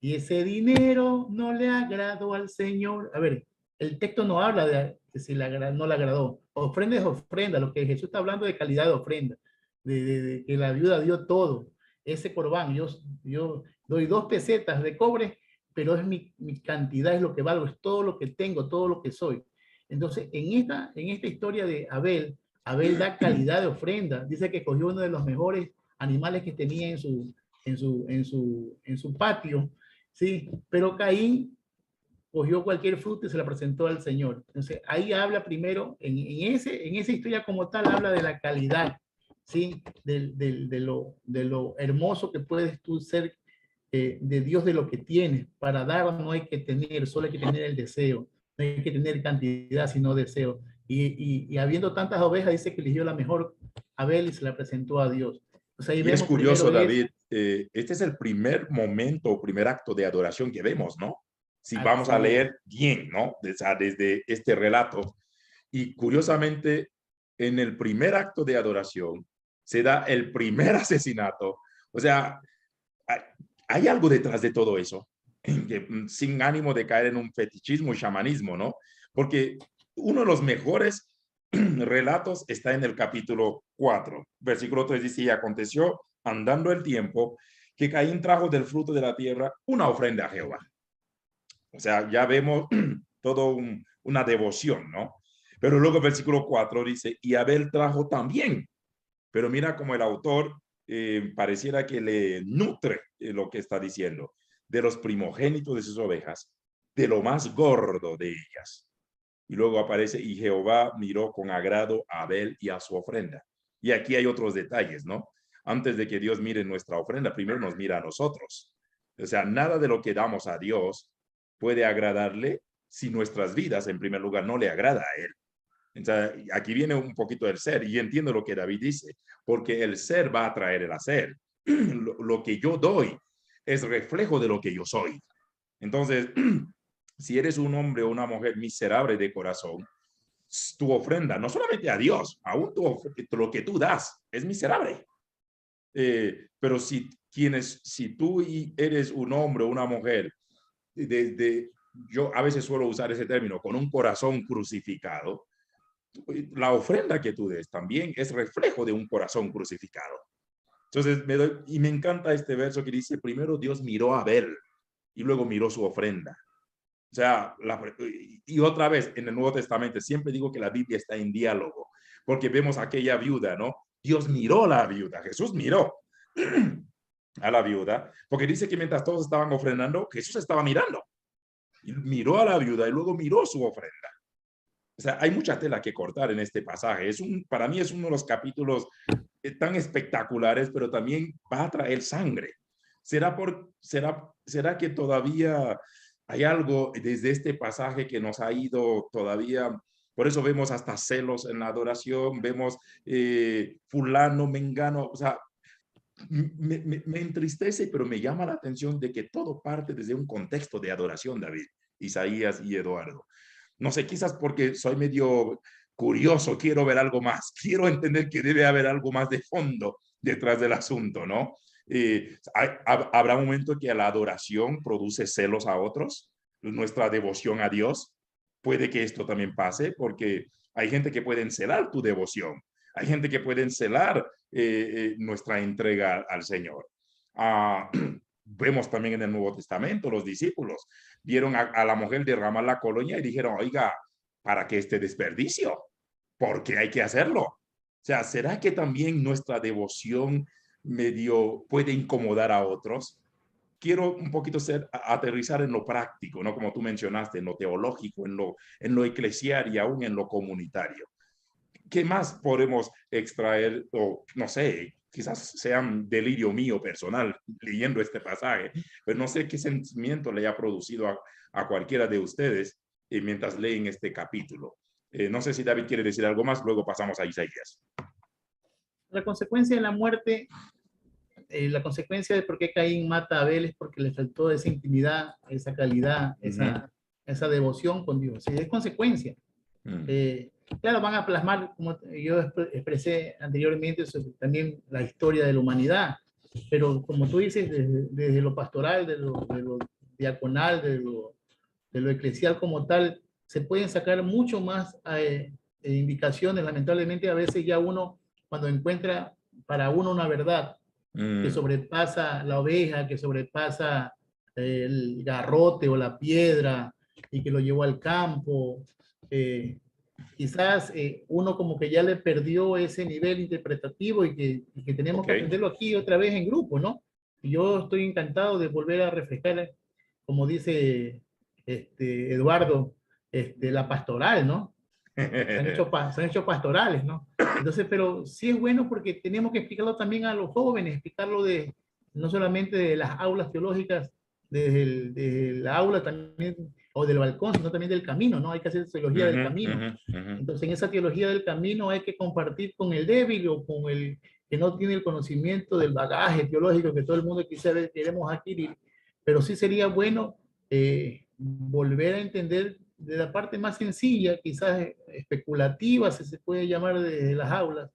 y ese dinero no le agradó al Señor. A ver, el texto no habla de si no le agradó. Ofrenda es ofrenda, lo que Jesús está hablando de calidad de ofrenda, de que la viuda dio todo. Ese corbán, yo doy 2 pesetas de cobre, pero es mi cantidad, es lo que valgo, es todo lo que tengo, todo lo que soy. Entonces, en esta historia de Abel, Abel da calidad de ofrenda. Dice que cogió uno de los mejores animales que tenía en su patio, ¿sí? Pero Caín cogió cualquier fruta y se la presentó al Señor. Entonces, ahí habla primero, en esa historia como tal, habla de la calidad, ¿sí? De lo hermoso que puedes tú ser de Dios de lo que tienes. Para dar no hay que tener, solo hay que tener el deseo. No hay que tener cantidad, sino deseo. Y habiendo tantas ovejas, dice que eligió la mejor Abel y se la presentó a Dios. Pues ahí Y es vemos curioso, primero David, este es el primer momento o primer acto de adoración que vemos, ¿no? Si vamos a así es. leer bien, ¿no? Desde este relato. Y curiosamente, en el primer acto de adoración se da el primer asesinato. O sea, hay algo detrás de todo eso, sin ánimo de caer en un fetichismo y chamanismo, ¿no? Porque uno de los mejores relatos está en el capítulo 4, versículo 3 dice, y aconteció, andando el tiempo, que Caín trajo del fruto de la tierra una ofrenda a Jehová. O sea, ya vemos todo una devoción, ¿no? Pero luego el versículo 4 dice, y Abel trajo también. Pero mira como el autor pareciera que le nutre lo que está diciendo, de los primogénitos de sus ovejas, de lo más gordo de ellas. Y luego aparece, y Jehová miró con agrado a Abel y a su ofrenda. Y aquí hay otros detalles, ¿no? Antes de que Dios mire nuestra ofrenda, primero nos mira a nosotros. O sea, nada de lo que damos a Dios puede agradarle si nuestras vidas, en primer lugar, no le agrada a Él. Entonces, aquí viene un poquito el ser, y entiendo lo que David dice, porque el ser va a traer el hacer. Lo que yo doy es reflejo de lo que yo soy. Entonces, si eres un hombre o una mujer miserable de corazón, tu ofrenda, no solamente a Dios, aún lo que tú das es miserable. Pero si tú eres un hombre o una mujer, yo a veces suelo usar ese término, con un corazón crucificado, la ofrenda que tú des también es reflejo de un corazón crucificado. Entonces, me encanta este verso que dice, primero Dios miró a Abel y luego miró su ofrenda. O sea, y otra vez, en el Nuevo Testamento, siempre digo que la Biblia está en diálogo, porque vemos a aquella viuda, ¿no? Dios miró a la viuda, Jesús miró a la viuda, porque dice que mientras todos estaban ofrendando, Jesús estaba mirando. Y miró a la viuda y luego miró su ofrenda. O sea, hay mucha tela que cortar en este pasaje. Para mí es uno de los capítulos tan espectaculares, pero también va a traer sangre. ¿Será que todavía hay algo desde este pasaje que nos ha ido todavía? Por eso vemos hasta celos en la adoración, vemos fulano, mengano, o sea, me entristece, pero me llama la atención de que todo parte desde un contexto de adoración, David, Isaías y Eduardo. No sé, quizás porque soy medio curioso, quiero ver algo más, quiero entender que debe haber algo más de fondo detrás del asunto, ¿no? Habrá un momento que la adoración produce celos a otros, nuestra devoción a Dios. Puede que esto también pase porque hay gente que puede encelar tu devoción, hay gente que puede encelar nuestra entrega al Señor. Vemos también en el Nuevo Testamento, los discípulos vieron a la mujer derramar la colonia y dijeron, oiga, ¿para qué este desperdicio? ¿Por qué hay que hacerlo? O sea, ¿será que también nuestra devoción medio puede incomodar a otros? Quiero un poquito aterrizar en lo práctico, ¿no? Como tú mencionaste, en lo teológico, en lo eclesial y aún en lo comunitario. ¿Qué más podemos extraer? O no sé, quizás sea un delirio mío personal leyendo este pasaje, pero no sé qué sentimiento le ha producido a cualquiera de ustedes mientras leen este capítulo. No sé si David quiere decir algo más, luego pasamos a Isaías. La consecuencia de la muerte, la consecuencia de por qué Caín mata a Abel es porque le faltó esa intimidad, esa calidad, esa devoción con Dios. Es consecuencia. Claro, van a plasmar, como yo expresé anteriormente, también la historia de la humanidad, pero como tú dices, desde lo pastoral, de lo diaconal, de lo eclesial como tal, se pueden sacar mucho más indicaciones. Lamentablemente, a veces ya uno, cuando encuentra para uno una verdad que sobrepasa la oveja, que sobrepasa el garrote o la piedra, y que lo llevó al campo, quizás uno como que ya le perdió ese nivel interpretativo y que tenemos que aprenderlo aquí otra vez en grupo, ¿no? Y yo estoy encantado de volver a refrescar, como dice Eduardo, la pastoral, ¿no? Se han hecho pastorales, ¿no? Entonces, pero sí es bueno porque tenemos que explicarlo también a los jóvenes, explicarlo no solamente de las aulas teológicas, desde la aula también, o del balcón, sino también del camino, ¿no? Hay que hacer teología del camino. Entonces, en esa teología del camino hay que compartir con el débil o con el que no tiene el conocimiento del bagaje teológico que todo el mundo queremos adquirir, pero sí sería bueno volver a entender de la parte más sencilla, quizás especulativa, si se puede llamar desde las aulas,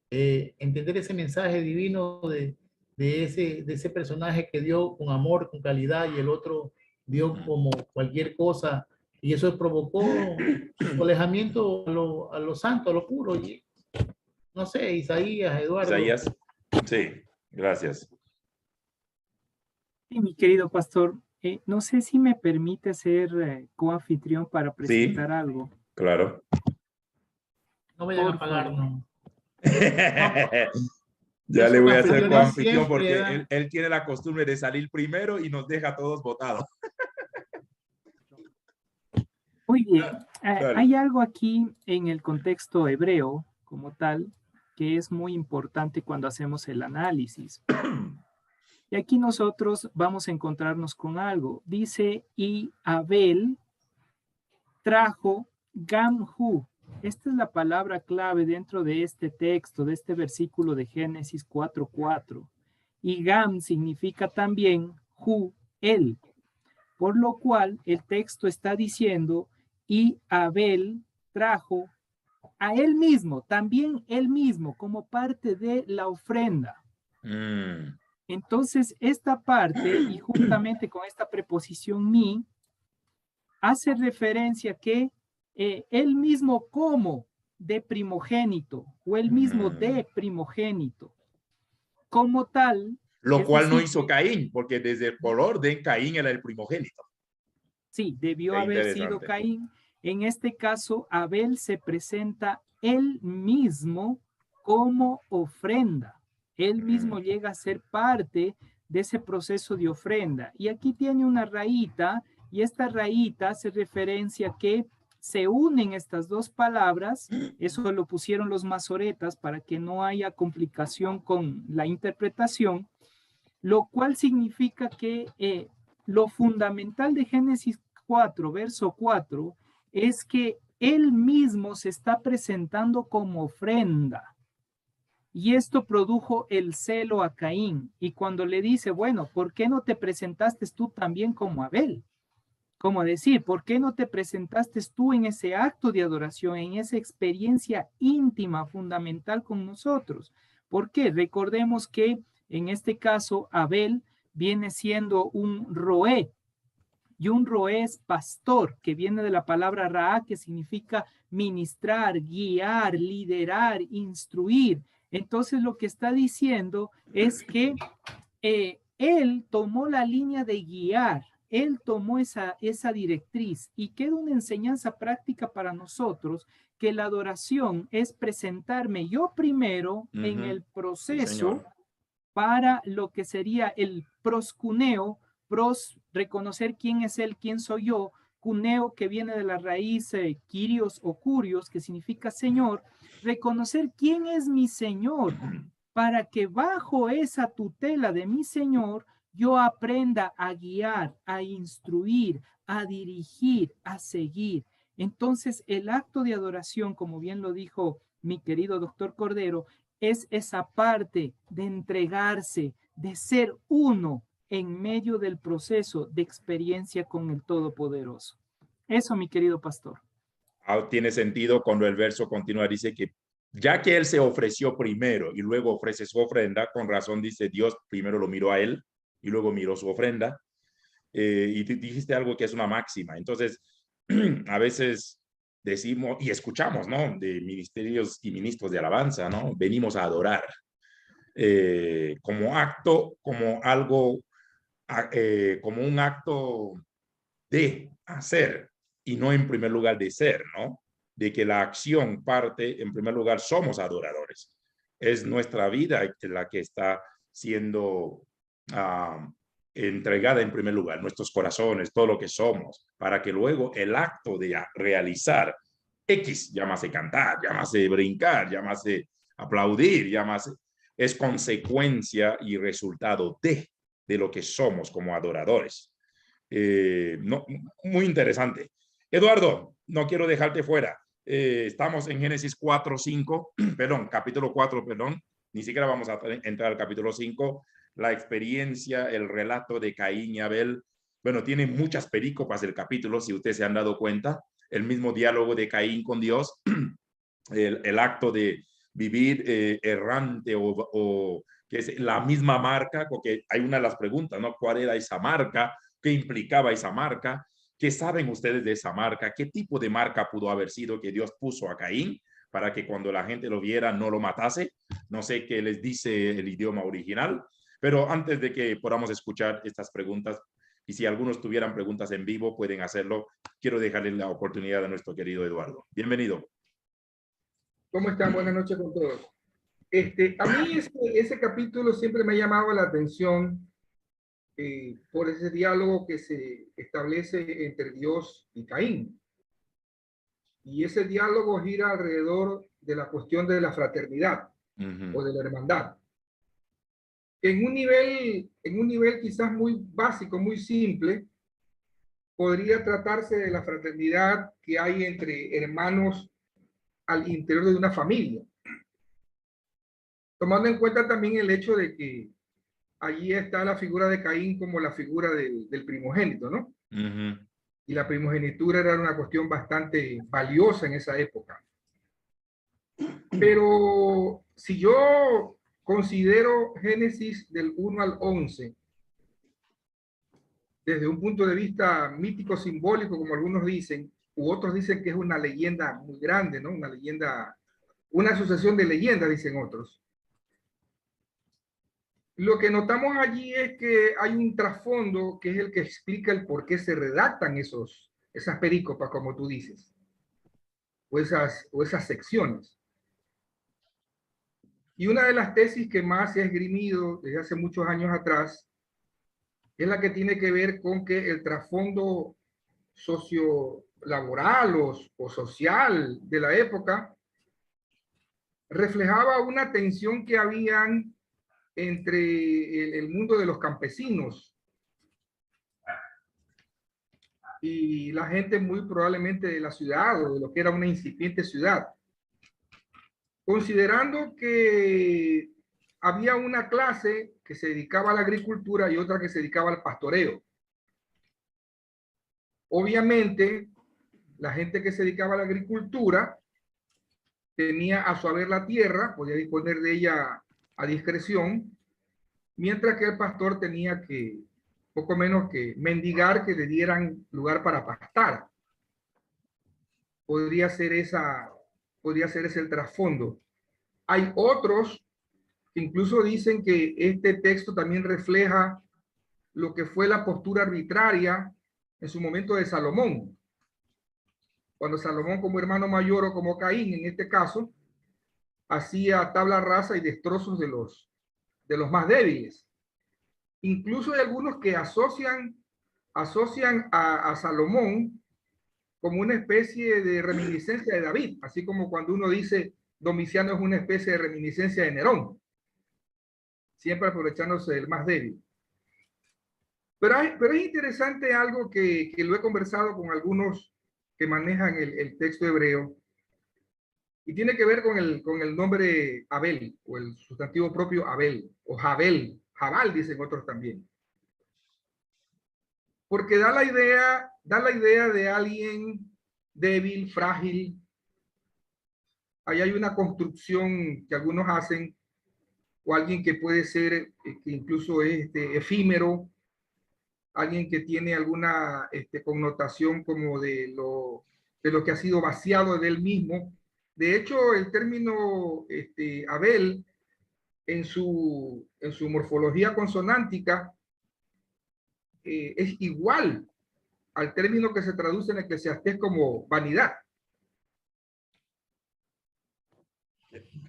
entender ese mensaje divino de ese personaje que dio con amor, con calidad, y el otro dio como cualquier cosa, y eso provocó su alejamiento a lo santo, a lo puro. Y, no sé, Isaías, Eduardo. Isaías, sí, gracias. Sí, mi querido pastor, no sé si me permite ser coanfitrión para presentar algo. Claro. No vayan a pagar, no. Ya le voy a hacer coanfitrión siempre, porque él tiene la costumbre de salir primero y nos deja a todos votados. Muy bien, hay algo aquí en el contexto hebreo como tal que es muy importante cuando hacemos el análisis. Y aquí nosotros vamos a encontrarnos con algo. Dice, y Abel trajo Gamhu. Esta es la palabra clave dentro de este texto, de este versículo de Génesis 4:4. Y Gam significa también Hu, él. Por lo cual el texto está diciendo, y Abel trajo a él mismo, también él mismo, como parte de la ofrenda. Entonces, esta parte, y juntamente con esta preposición mi, hace referencia que él mismo como de primogénito, o él mismo de primogénito, como tal. Lo cual no hizo Caín, porque por orden, Caín era el primogénito. Sí, debió haber sido Caín. En este caso, Abel se presenta él mismo como ofrenda. Él mismo llega a ser parte de ese proceso de ofrenda. Y aquí tiene una rayita, y esta rayita hace referencia que se unen estas dos palabras. Eso lo pusieron los masoretas para que no haya complicación con la interpretación, lo cual significa que lo fundamental de Génesis 4, verso 4, es que él mismo se está presentando como ofrenda. Y esto produjo el celo a Caín. Y cuando le dice, bueno, ¿por qué no te presentaste tú también como Abel? Como decir, ¿por qué no te presentaste tú en ese acto de adoración, en esa experiencia íntima, fundamental con nosotros? ¿Por qué? Recordemos que en este caso Abel viene siendo un roé, y un roé es pastor, que viene de la palabra raá, que significa ministrar, guiar, liderar, instruir. Entonces lo que está diciendo es que él tomó la línea de guiar, él tomó esa directriz, y queda una enseñanza práctica para nosotros, que la adoración es presentarme yo primero en el proceso, sí, para lo que sería el proscuneo, reconocer quién es él, quién soy yo, cuneo, que viene de la raíz kyrios o curios, que significa Señor, reconocer quién es mi Señor, para que bajo esa tutela de mi Señor yo aprenda a guiar, a instruir, a dirigir, a seguir. Entonces, el acto de adoración, como bien lo dijo mi querido doctor Cordero, es esa parte de entregarse, de ser uno en medio del proceso de experiencia con el Todopoderoso. Eso, mi querido pastor. Tiene sentido cuando el verso continúa, dice que ya que él se ofreció primero y luego ofrece su ofrenda, con razón dice Dios primero lo miró a él y luego miró su ofrenda. Y dijiste algo que es una máxima. Entonces, a veces decimos y escuchamos, ¿no? De ministerios y ministros de alabanza, ¿no? Venimos a adorar como acto, como algo, como un acto de hacer y no en primer lugar de ser, ¿no? De que la acción parte, en primer lugar, somos adoradores. Es nuestra vida la que está siendo entregada en primer lugar, nuestros corazones, todo lo que somos, para que luego el acto de realizar X, llámase cantar, llámase brincar, llámase aplaudir, llámase es consecuencia y resultado de lo que somos como adoradores. No, muy interesante. Eduardo, no quiero dejarte fuera. Estamos en Génesis 4, 5, perdón, capítulo 4, perdón. Ni siquiera vamos a entrar al capítulo 5. La experiencia, el relato de Caín y Abel. Bueno, tiene muchas perícopas el capítulo, si ustedes se han dado cuenta. El mismo diálogo de Caín con Dios, el acto de vivir errante o que es la misma marca, porque hay una de las preguntas, ¿no? ¿Cuál era esa marca? ¿Qué implicaba esa marca? ¿Qué saben ustedes de esa marca? ¿Qué tipo de marca pudo haber sido que Dios puso a Caín para que cuando la gente lo viera no lo matase? No sé qué les dice el idioma original, pero antes de que podamos escuchar estas preguntas, y si algunos tuvieran preguntas en vivo, pueden hacerlo. Quiero dejarle la oportunidad a nuestro querido Eduardo. Bienvenido. ¿Cómo están? Buenas noches con todos. A mí ese capítulo siempre me ha llamado la atención por ese diálogo que se establece entre Dios y Caín. Y ese diálogo gira alrededor de la cuestión de la fraternidad o de la hermandad. En un nivel quizás muy básico, muy simple, podría tratarse de la fraternidad que hay entre hermanos al interior de una familia. Tomando en cuenta también el hecho de que allí está la figura de Caín como la figura del primogénito, ¿no? Y la primogenitura era una cuestión bastante valiosa en esa época. Pero si yo considero Génesis del 1 al 11, desde un punto de vista mítico, simbólico, como algunos dicen, u otros dicen que es una leyenda muy grande, ¿no? Una leyenda, una sucesión de leyendas, dicen otros. Lo que notamos allí es que hay un trasfondo que es el que explica el por qué se redactan esas perícopas, como tú dices, o esas secciones. Y una de las tesis que más se ha esgrimido desde hace muchos años atrás es la que tiene que ver con que el trasfondo sociolaboral o social de la época reflejaba una tensión que habían entre el mundo de los campesinos y la gente muy probablemente de la ciudad o de lo que era una incipiente ciudad, considerando que había una clase que se dedicaba a la agricultura y otra que se dedicaba al pastoreo. Obviamente, la gente que se dedicaba a la agricultura tenía a su haber la tierra, podía disponer de ella a discreción, mientras que el pastor tenía que, poco menos que mendigar que le dieran lugar para pastar. Podría ser ese el trasfondo. Hay otros que incluso dicen que este texto también refleja lo que fue la postura arbitraria en su momento de Salomón. Cuando Salomón, como hermano mayor o como Caín en este caso, hacía tabla rasa y destrozos de los más débiles. Incluso hay algunos que asocian a Salomón como una especie de reminiscencia de David, así como cuando uno dice Domiciano es una especie de reminiscencia de Nerón, siempre aprovechándose del más débil. Pero es interesante algo que lo he conversado con algunos que manejan el texto hebreo, y tiene que ver con el nombre Abel, o el sustantivo propio Abel, o Jabel, Jabal dicen otros también. Porque da la idea de alguien débil, frágil. Ahí hay una construcción que algunos hacen, o alguien que puede ser, que incluso es efímero, alguien que tiene alguna connotación como de lo que ha sido vaciado de él mismo. De hecho, el término Abel, en su morfología consonántica, es igual al término que se traduce en Eclesiastés como vanidad.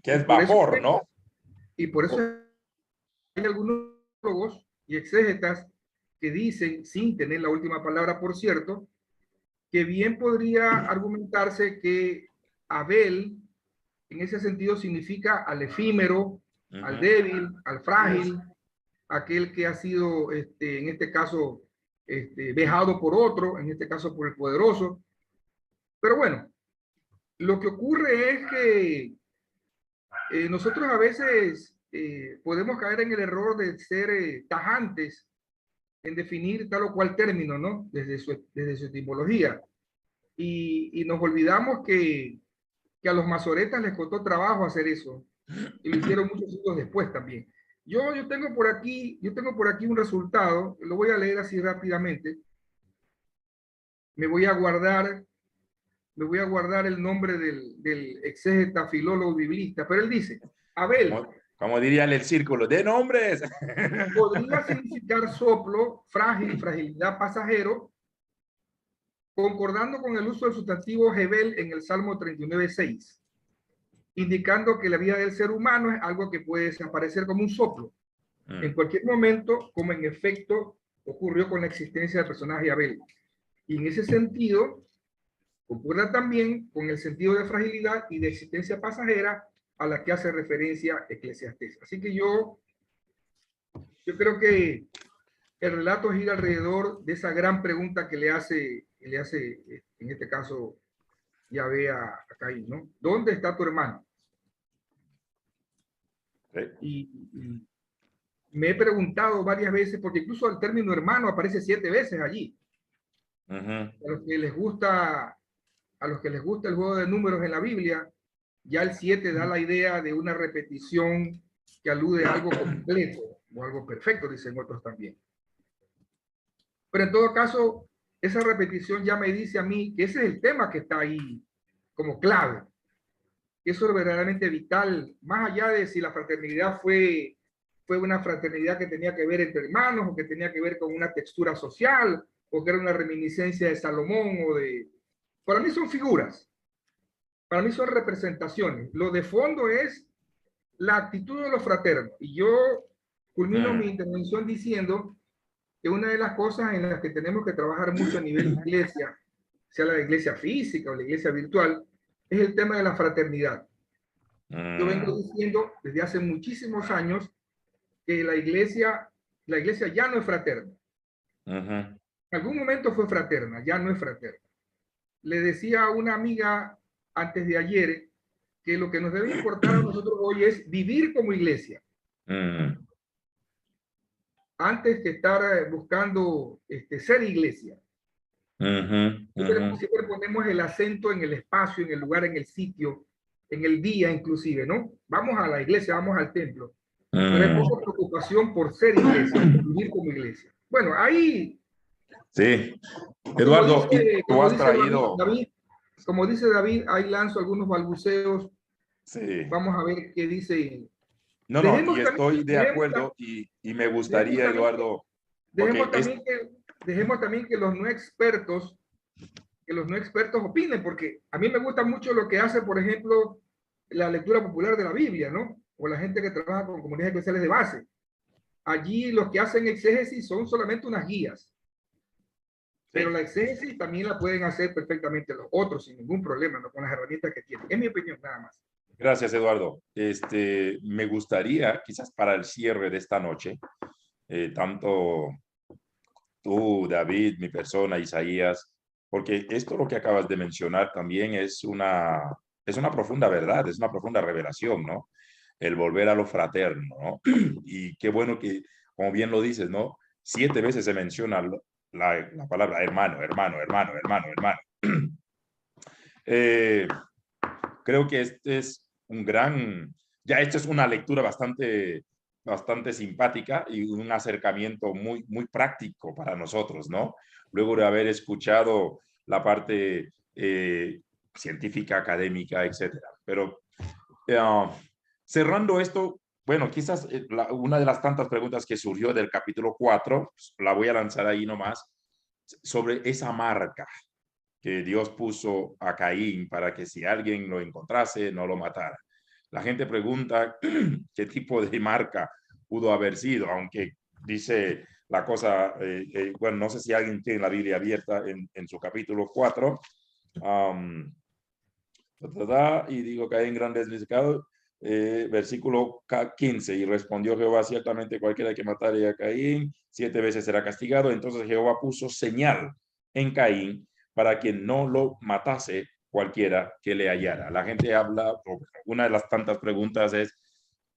Que es vapor, ¿no? Y por eso hay algunos teólogos y exégetas que dicen, sin tener la última palabra, por cierto, que bien podría argumentarse que Abel, en ese sentido, significa al efímero, al débil, al frágil, aquel que ha sido, en este caso, vejado por otro, en este caso por el poderoso. Pero bueno, lo que ocurre es que nosotros a veces podemos caer en el error de ser tajantes en definir tal o cual término, ¿no? Desde su etimología. Y nos olvidamos que a los masoretas les costó trabajo hacer eso. Y lo hicieron muchos siglos después también. Yo tengo por aquí un resultado, lo voy a leer así rápidamente. Me voy a guardar el nombre del exégeta, filólogo, biblista, pero él dice, Abel, como diría el círculo de nombres, podría significar soplo, frágil, fragilidad, pasajero, concordando con el uso del sustantivo Hebel en el Salmo 39:6, indicando que la vida del ser humano es algo que puede desaparecer como un soplo en cualquier momento, como en efecto ocurrió con la existencia del personaje Abel. Y en ese sentido, concuerda también con el sentido de fragilidad y de existencia pasajera a la que hace referencia Eclesiastés. Así que yo creo que el relato gira alrededor de esa gran pregunta que le hace en este caso Yahvé a Caín, ¿no? ¿Dónde está tu hermano? Y me he preguntado varias veces, porque incluso el término hermano aparece 7 veces allí. A los que les gusta el juego de números en la Biblia, ya el 7 da la idea de una repetición que alude a algo completo o algo perfecto, dicen otros también. Pero en todo caso, esa repetición ya me dice a mí que ese es el tema que está ahí como clave. Eso es verdaderamente vital, más allá de si la fraternidad fue una fraternidad que tenía que ver entre hermanos o que tenía que ver con una textura social o que era una reminiscencia de Salomón o de... Para mí son figuras, para mí son representaciones. Lo de fondo es la actitud de los fraternos. Y yo culmino mi intervención diciendo que una de las cosas en las que tenemos que trabajar mucho a nivel de iglesia, sea la iglesia física o la iglesia virtual, es el tema de la fraternidad. Yo vengo diciendo desde hace muchísimos años que la iglesia ya no es fraterna. En algún momento fue fraterna, ya no es fraterna. Le decía a una amiga antes de ayer que lo que nos debe importar a nosotros hoy es vivir como iglesia. Antes que estar buscando ser iglesia. Siempre ponemos el acento en el espacio, en el lugar, en el sitio, en el día inclusive, ¿no? Vamos a la iglesia, vamos al templo. Pero hay poca preocupación por ser iglesia, por vivir como iglesia. Bueno, ahí... Sí. Eduardo, tú has traído... Como dice David, ahí lanzo algunos balbuceos. Sí. Vamos a ver qué dice. No, y estoy de acuerdo y me gustaría, Eduardo... Dejemos también que los no expertos opinen, porque a mí me gusta mucho lo que hace, por ejemplo, la lectura popular de la Biblia, ¿no? O la gente que trabaja con comunidades especiales de base. Allí los que hacen exégesis son solamente unas guías. Pero la exégesis también la pueden hacer perfectamente los otros sin ningún problema, ¿no? Con las herramientas que tienen. Es mi opinión, nada más. Gracias, Eduardo. Me gustaría, quizás para el cierre de esta noche, tanto tú, David, mi persona, Isaías, porque esto lo que acabas de mencionar también es una profunda verdad, es una profunda revelación, ¿no? El volver a lo fraterno, ¿no? Y qué bueno que, como bien lo dices, ¿no? 7 veces se menciona la palabra hermano, hermano, hermano, hermano, hermano. Creo que este es un gran, ya esta es una lectura bastante simpática y un acercamiento muy práctico para nosotros, ¿no? Luego de haber escuchado la parte científica, académica, etcétera. Pero cerrando esto, bueno, quizás una de las tantas preguntas que surgió del capítulo 4, la voy a lanzar ahí nomás, sobre esa marca que Dios puso a Caín para que si alguien lo encontrase, no lo matara. La gente pregunta qué tipo de marca pudo haber sido, aunque dice la cosa, bueno, no sé si alguien tiene la Biblia abierta en su capítulo 4, y digo, Caín grande deslicado, versículo 15, y respondió Jehová, ciertamente cualquiera que matare a Caín 7 veces será castigado. Entonces Jehová puso señal en Caín para que no lo matase cualquiera que le hallara. La gente habla, una de las tantas preguntas es,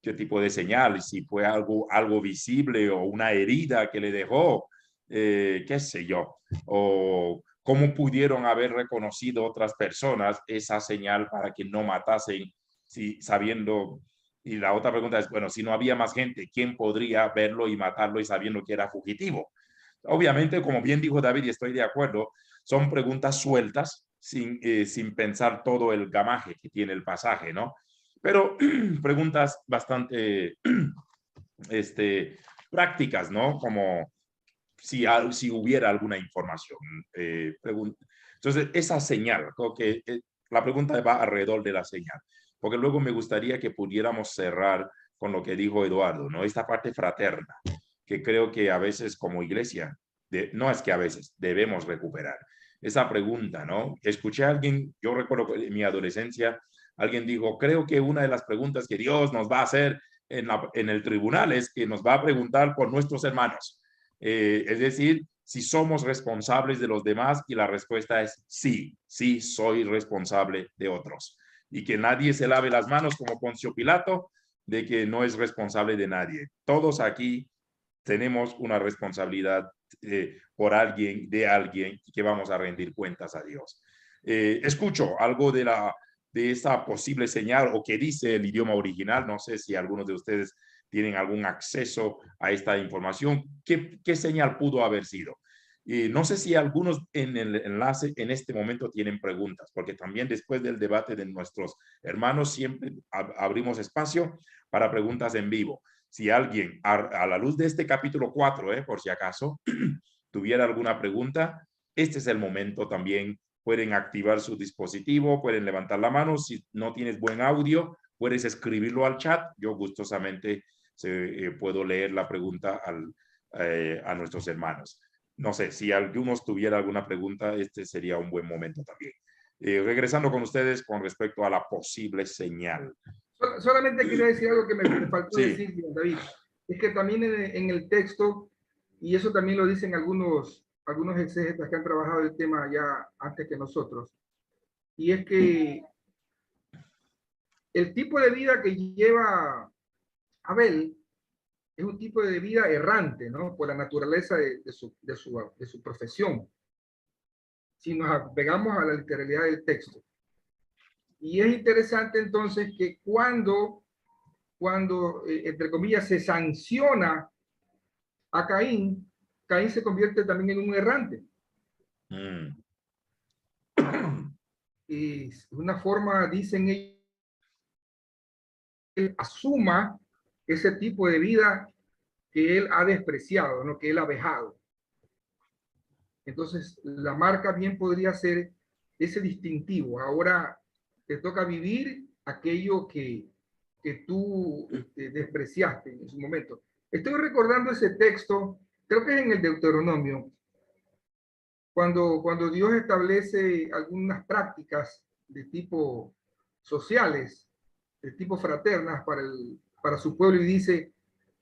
¿qué tipo de señal? Si fue algo visible o una herida que le dejó, qué sé yo, o cómo pudieron haber reconocido otras personas esa señal para que no matasen, si sabiendo. Y la otra pregunta es, bueno, si no había más gente, ¿quién podría verlo y matarlo y sabiendo que era fugitivo? Obviamente, como bien dijo David, y estoy de acuerdo, son preguntas sueltas sin pensar todo el gamaje que tiene el pasaje, ¿no? Pero preguntas bastante prácticas, ¿no? Como si hubiera alguna información. Entonces, esa señal, creo que la pregunta va alrededor de la señal, porque luego me gustaría que pudiéramos cerrar con lo que dijo Eduardo, ¿no? Esta parte fraterna, que creo que a veces como iglesia, no es que a veces, debemos recuperar. Esa pregunta, ¿no? Escuché a alguien, yo recuerdo que en mi adolescencia, alguien dijo, creo que una de las preguntas que Dios nos va a hacer en el tribunal es que nos va a preguntar por nuestros hermanos. Es decir, si somos responsables de los demás, y la respuesta es sí, sí soy responsable de otros. Y que nadie se lave las manos como Poncio Pilato, de que no es responsable de nadie. Todos aquí tenemos una responsabilidad por alguien, de alguien, y que vamos a rendir cuentas a Dios. Escucho algo de esa posible señal o que dice el idioma original. No sé si algunos de ustedes tienen algún acceso a esta información. ¿Qué señal pudo haber sido? No sé si algunos en el enlace en este momento tienen preguntas, porque también después del debate de nuestros hermanos siempre abrimos espacio para preguntas en vivo. Si alguien, a la luz de este capítulo 4, por si acaso, tuviera alguna pregunta, este es el momento también. Pueden activar su dispositivo, pueden levantar la mano. Si no tienes buen audio, puedes escribirlo al chat. Yo gustosamente puedo leer la pregunta a nuestros hermanos. No sé, si algunos tuviera alguna pregunta, este sería un buen momento también. Regresando con ustedes con respecto a la posible señal. Solamente quería decir algo que me faltó Sí. decir, David. Es que también en el texto, y eso también lo dicen algunos exégetas que han trabajado el tema ya antes que nosotros, y es que el tipo de vida que lleva Abel es un tipo de vida errante, ¿no? Por la naturaleza de su profesión. Si nos apegamos a la literalidad del texto. Y es interesante entonces que cuando entre comillas, se sanciona a Caín, Caín se convierte también en un errante. Y una forma, dicen ellos, que asuma ese tipo de vida que él ha despreciado, ¿no? Que él ha dejado. Entonces, la marca bien podría ser ese distintivo. Ahora te toca vivir aquello que tú despreciaste en su momento. Estoy recordando ese texto, creo que es en el Deuteronomio, cuando Dios establece algunas prácticas de tipo sociales, de tipo fraternas para su pueblo, y dice,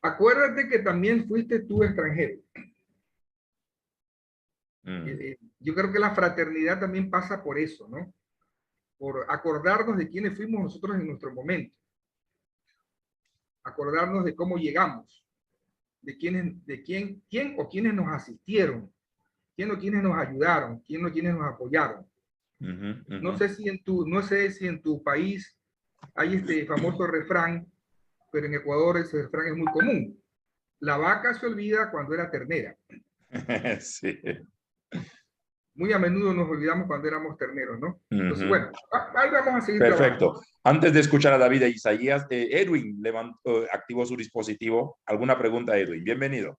acuérdate que también fuiste tú extranjero. Yo creo que la fraternidad también pasa por eso, ¿no? Por acordarnos de quiénes fuimos nosotros en nuestro momento. Acordarnos de cómo llegamos, de quién o quiénes nos asistieron, quién o quiénes nos ayudaron, quién o quiénes nos apoyaron. No sé si en tu país hay este famoso refrán, pero en Ecuador ese refrán es muy común. La vaca se olvida cuando era ternera. Sí. Muy a menudo nos olvidamos cuando éramos terneros, ¿no? Entonces, bueno, ahí vamos a seguir Perfecto. trabajando. Antes de escuchar a David e Isaías, Edwin activó su dispositivo. ¿Alguna pregunta, Edwin? Bienvenido.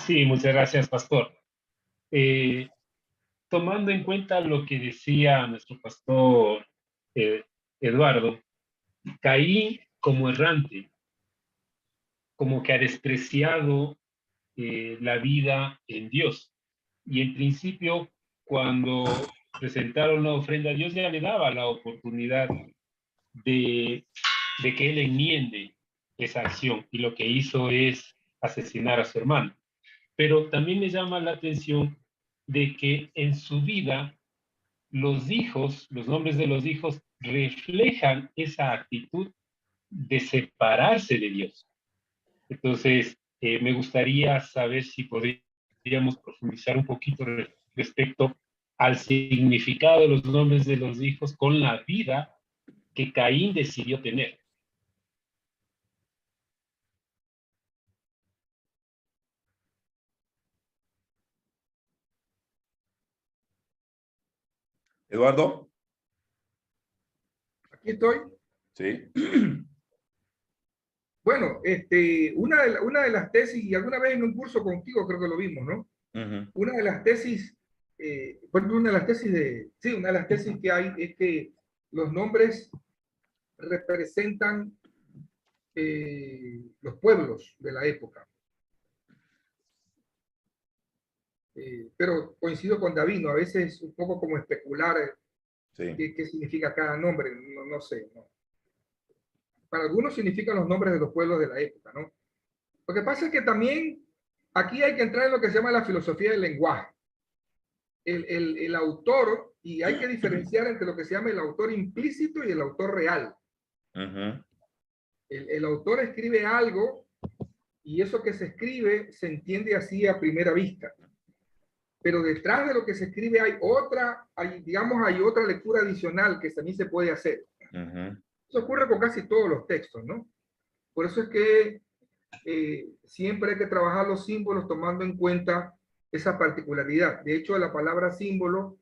Sí, muchas gracias, pastor. Tomando en cuenta lo que decía nuestro pastor Eduardo, Caín como errante, como que ha despreciado la vida en Dios. Y en principio, cuando presentaron la ofrenda a Dios, ya le daba la oportunidad de que él enmiende esa acción y lo que hizo es asesinar a su hermano. Pero también me llama la atención de que en su vida los hijos, los nombres de los hijos reflejan esa actitud de separarse de Dios. Entonces, me gustaría saber si podríamos profundizar un poquito respecto al significado de los nombres de los hijos con la vida que Caín decidió tener. Eduardo, Aquí estoy. sí. Bueno, una de las tesis, y alguna vez en un curso contigo creo que lo vimos, ¿no? Una de las tesis, por ejemplo, una de las tesis que hay es que los nombres representan los pueblos de la época. Pero coincido con David, ¿no? A veces es un poco como especular Sí. qué significa cada nombre, no sé, ¿no? Para algunos significan los nombres de los pueblos de la época, ¿no? Lo que pasa es que también aquí hay que entrar en lo que se llama la filosofía del lenguaje. El autor, y hay que diferenciar entre lo que se llama el autor implícito y el autor real. El autor escribe algo y eso que se escribe se entiende así a primera vista. Pero detrás de lo que se escribe hay otra lectura adicional que también se puede hacer. Eso ocurre con casi todos los textos, ¿no? Por eso es que siempre hay que trabajar los símbolos tomando en cuenta esa particularidad. De hecho, la palabra símbolo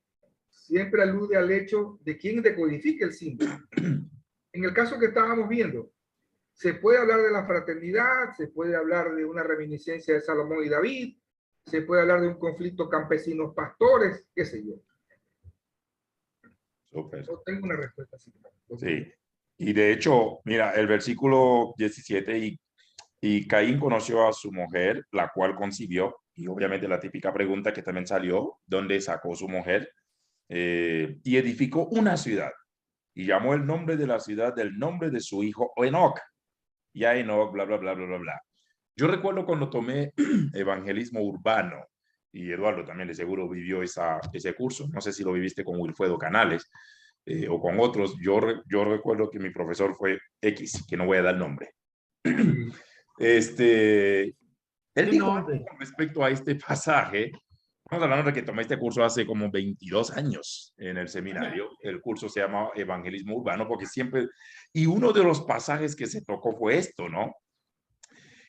siempre alude al hecho de quién decodifica el símbolo. En el caso que estábamos viendo, se puede hablar de la fraternidad, se puede hablar de una reminiscencia de Salomón y David, se puede hablar de un conflicto campesinos-pastores, qué sé yo. Súper. No tengo una respuesta así. Sí. Y de hecho, mira, el versículo 17, y Caín conoció a su mujer, la cual concibió, y obviamente la típica pregunta que también salió, ¿dónde sacó su mujer? Y edificó una ciudad, y llamó el nombre de la ciudad del nombre de su hijo Enoc. Y a Enoc, bla, bla, bla, bla, bla, bla. Yo recuerdo cuando tomé evangelismo urbano, y Eduardo también de seguro vivió ese curso, no sé si lo viviste con Wilfredo Canales o con otros, yo recuerdo que mi profesor fue X, que no voy a dar nombre. Él dijo algo con respecto a este pasaje. Estamos hablando de que tomé este curso hace como 22 años en el seminario. El curso se llama Evangelismo Urbano porque siempre, y uno de los pasajes que se tocó fue esto, ¿no?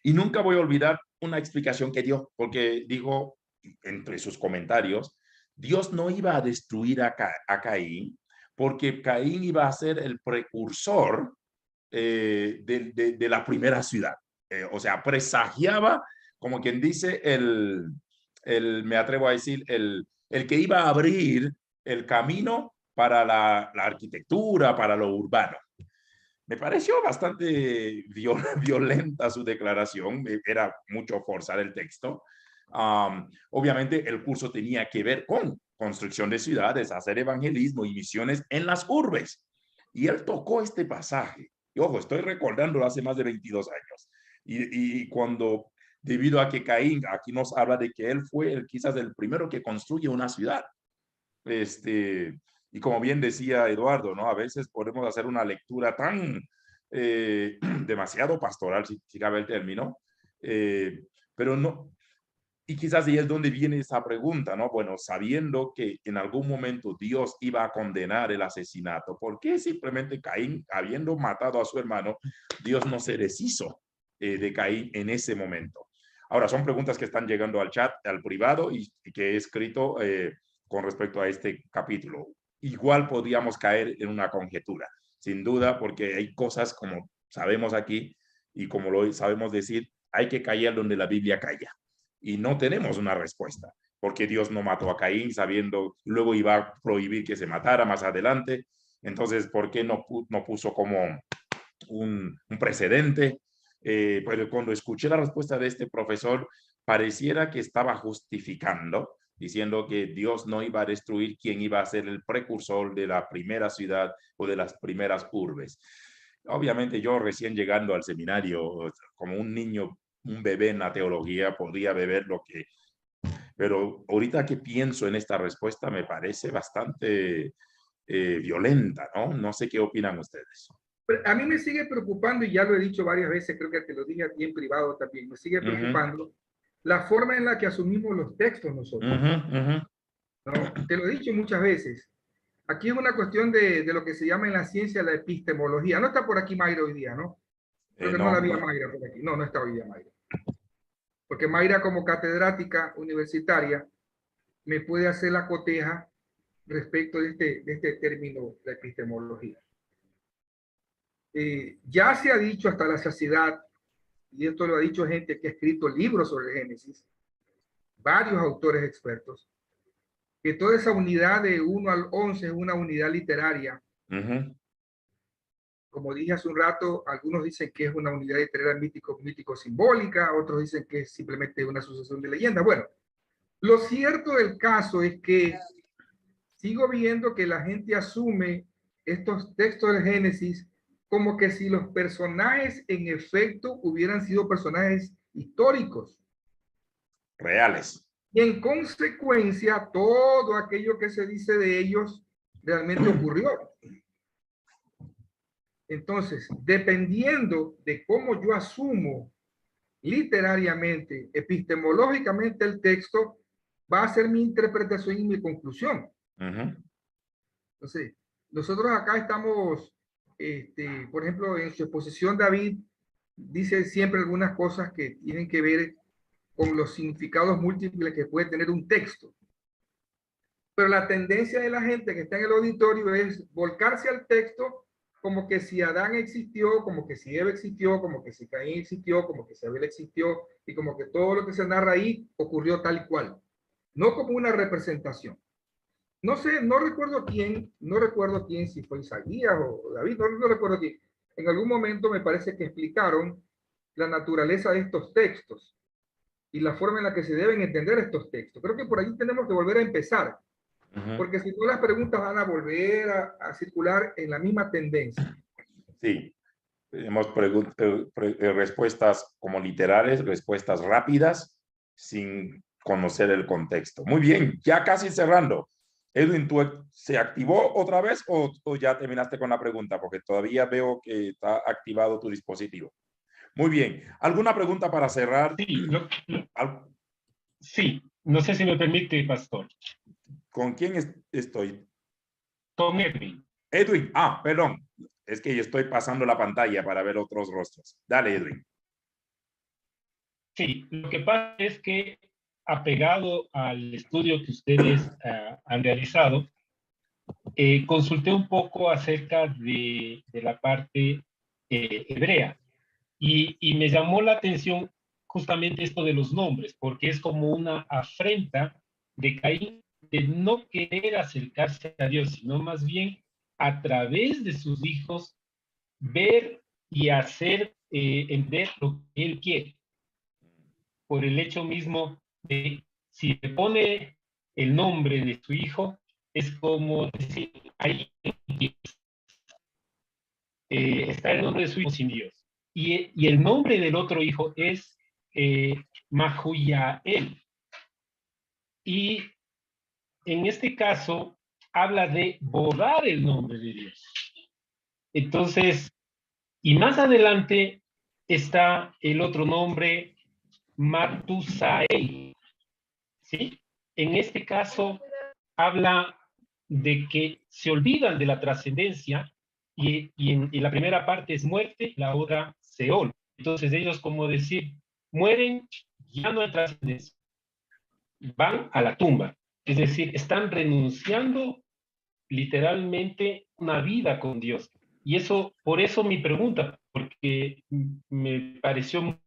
Y nunca voy a olvidar una explicación que dio, porque dijo, entre sus comentarios, Dios no iba a destruir a Caín, porque Caín iba a ser el precursor de la primera ciudad. O sea, presagiaba, como quien dice, me atrevo a decir, el que iba a abrir el camino para la arquitectura, para lo urbano. Me pareció bastante violenta su declaración, era mucho forzar el texto. Obviamente el curso tenía que ver con construcción de ciudades, hacer evangelismo y misiones en las urbes. Y él tocó este pasaje. Y ojo, estoy recordándolo hace más de 22 años. Y cuando, debido a que Caín, aquí nos habla de que él fue quizás el primero que construye una ciudad. Y como bien decía Eduardo, ¿no? A veces podemos hacer una lectura tan demasiado pastoral, si cabe el término, pero no, y quizás ahí es donde viene esa pregunta, ¿no? Bueno, sabiendo que en algún momento Dios iba a condenar el asesinato, ¿por qué simplemente Caín, habiendo matado a su hermano, Dios no se deshizo de Caín en ese momento? Ahora, son preguntas que están llegando al chat, al privado, y que he escrito con respecto a este capítulo. Igual podríamos caer en una conjetura, sin duda, porque hay cosas como sabemos aquí y como lo sabemos decir, hay que callar donde la Biblia calla. Y no tenemos una respuesta, porque Dios no mató a Caín sabiendo, luego iba a prohibir que se matara más adelante. Entonces, ¿por qué no puso como un precedente? Pero cuando escuché la respuesta de este profesor, pareciera que estaba justificando diciendo que Dios no iba a destruir quien iba a ser el precursor de la primera ciudad o de las primeras urbes. Obviamente yo recién llegando al seminario, como un niño, un bebé en la teología, podía beber lo que... Pero ahorita que pienso en esta respuesta me parece bastante violenta, ¿no? No sé qué opinan ustedes. Pero a mí me sigue preocupando, y ya lo he dicho varias veces, creo que te lo dije a ti en privado también, me sigue preocupando la forma en la que asumimos los textos nosotros. ¿No? Te lo he dicho muchas veces. Aquí es una cuestión de lo que se llama en la ciencia la epistemología. No está por aquí Mayra hoy día, ¿no? Creo que no la había Mayra por aquí. No, no está hoy día Mayra. Porque Mayra, como catedrática universitaria, me puede hacer la coteja respecto de este término, la epistemología. Ya se ha dicho hasta la saciedad, y esto lo ha dicho gente que ha escrito libros sobre Génesis, varios autores expertos, que toda esa unidad de 1 al 11 es una unidad literaria. Como dije hace un rato, algunos dicen que es una unidad literaria mítico-simbólica, otros dicen que es simplemente una sucesión de leyendas. Bueno, lo cierto del caso es que sigo viendo que la gente asume estos textos del Génesis como que si los personajes en efecto hubieran sido personajes históricos. Reales. Y en consecuencia, todo aquello que se dice de ellos realmente ocurrió. Entonces, dependiendo de cómo yo asumo literariamente, epistemológicamente el texto, va a ser mi interpretación y mi conclusión. Entonces, nosotros acá estamos, por ejemplo, en su exposición David dice siempre algunas cosas que tienen que ver con los significados múltiples que puede tener un texto. Pero la tendencia de la gente que está en el auditorio es volcarse al texto como que si Adán existió, como que si Eva existió, como que si Caín existió, como que si Abel existió, y como que todo lo que se narra ahí ocurrió tal y cual. No como una representación. No sé, no recuerdo quién, si fue Isaías o David, no recuerdo quién. En algún momento me parece que explicaron la naturaleza de estos textos y la forma en la que se deben entender estos textos. Creo que por ahí tenemos que volver a empezar, porque si no las preguntas van a volver a circular en la misma tendencia. Sí, tenemos respuestas como literales, respuestas rápidas, sin conocer el contexto. Muy bien, ya casi cerrando. Edwin, ¿tú se activó otra vez o ya terminaste con la pregunta? Porque todavía veo que está activado tu dispositivo. Muy bien. ¿Alguna pregunta para cerrar? Sí, no sé si me permite, pastor. ¿Con quién estoy? Con Edwin. Edwin, perdón. Es que yo estoy pasando la pantalla para ver otros rostros. Dale, Edwin. Sí, lo que pasa es que apegado al estudio que ustedes han realizado, consulté un poco acerca de la parte hebrea y me llamó la atención justamente esto de los nombres, porque es como una afrenta de Caín de no querer acercarse a Dios, sino más bien a través de sus hijos ver y hacer entender lo que él quiere. Por el hecho mismo de si le pone el nombre de su hijo, es como decir, ahí está el nombre de su hijo sin Dios. Y el nombre del otro hijo es Mahuyael. Y en este caso habla de borrar el nombre de Dios. Entonces, y más adelante está el otro nombre, Matusael. ¿Sí? En este caso habla de que se olvidan de la trascendencia y la primera parte es muerte, la otra Seol. Entonces ellos, como decir, mueren, ya no hay trascendencia, van a la tumba. Es decir, están renunciando literalmente una vida con Dios. Y eso, por eso mi pregunta, porque me pareció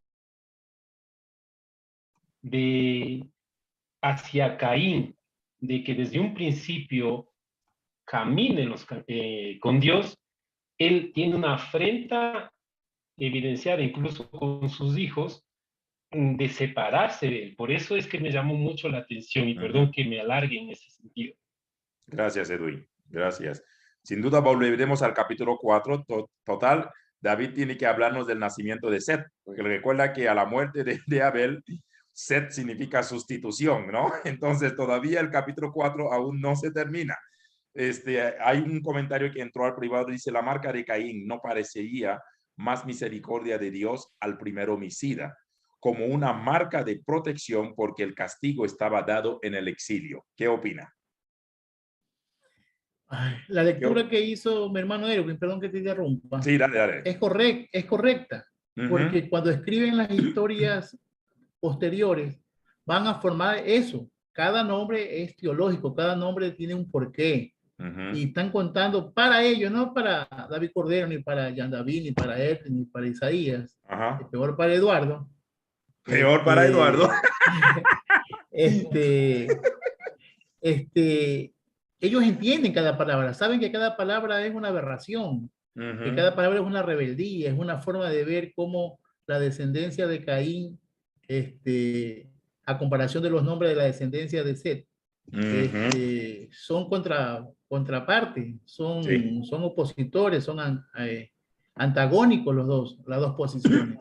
hacia Caín, de que desde un principio caminen con Dios, él tiene una afrenta evidenciada incluso con sus hijos, de separarse de él. Por eso es que me llamó mucho la atención y perdón que me alargue en ese sentido. Gracias, Edwin. Gracias. Sin duda volveremos al capítulo 4. Total, David tiene que hablarnos del nacimiento de Set, porque recuerda que a la muerte de Abel, Set significa sustitución, ¿no? Entonces todavía el capítulo 4 aún no se termina. Hay un comentario que entró al privado, dice, la marca de Caín no parecería más misericordia de Dios al primer homicida, como una marca de protección porque el castigo estaba dado en el exilio. ¿Qué opina? La lectura que hizo mi hermano Erwin, perdón que te interrumpa, sí, dale. es correcta, porque cuando escriben las historias posteriores, van a formar eso. Cada nombre es teológico, cada nombre tiene un porqué. Y están contando para ellos, no para David Cordero, ni para Jan David, ni para Edwin, ni para Isaías. Peor para Eduardo. Peor para Eduardo. Ellos entienden cada palabra, saben que cada palabra es una aberración, que cada palabra es una rebeldía, es una forma de ver cómo la descendencia de Caín, a comparación de los nombres de la descendencia de Set, son contrapartes, son opositores, son antagónicos las dos posiciones.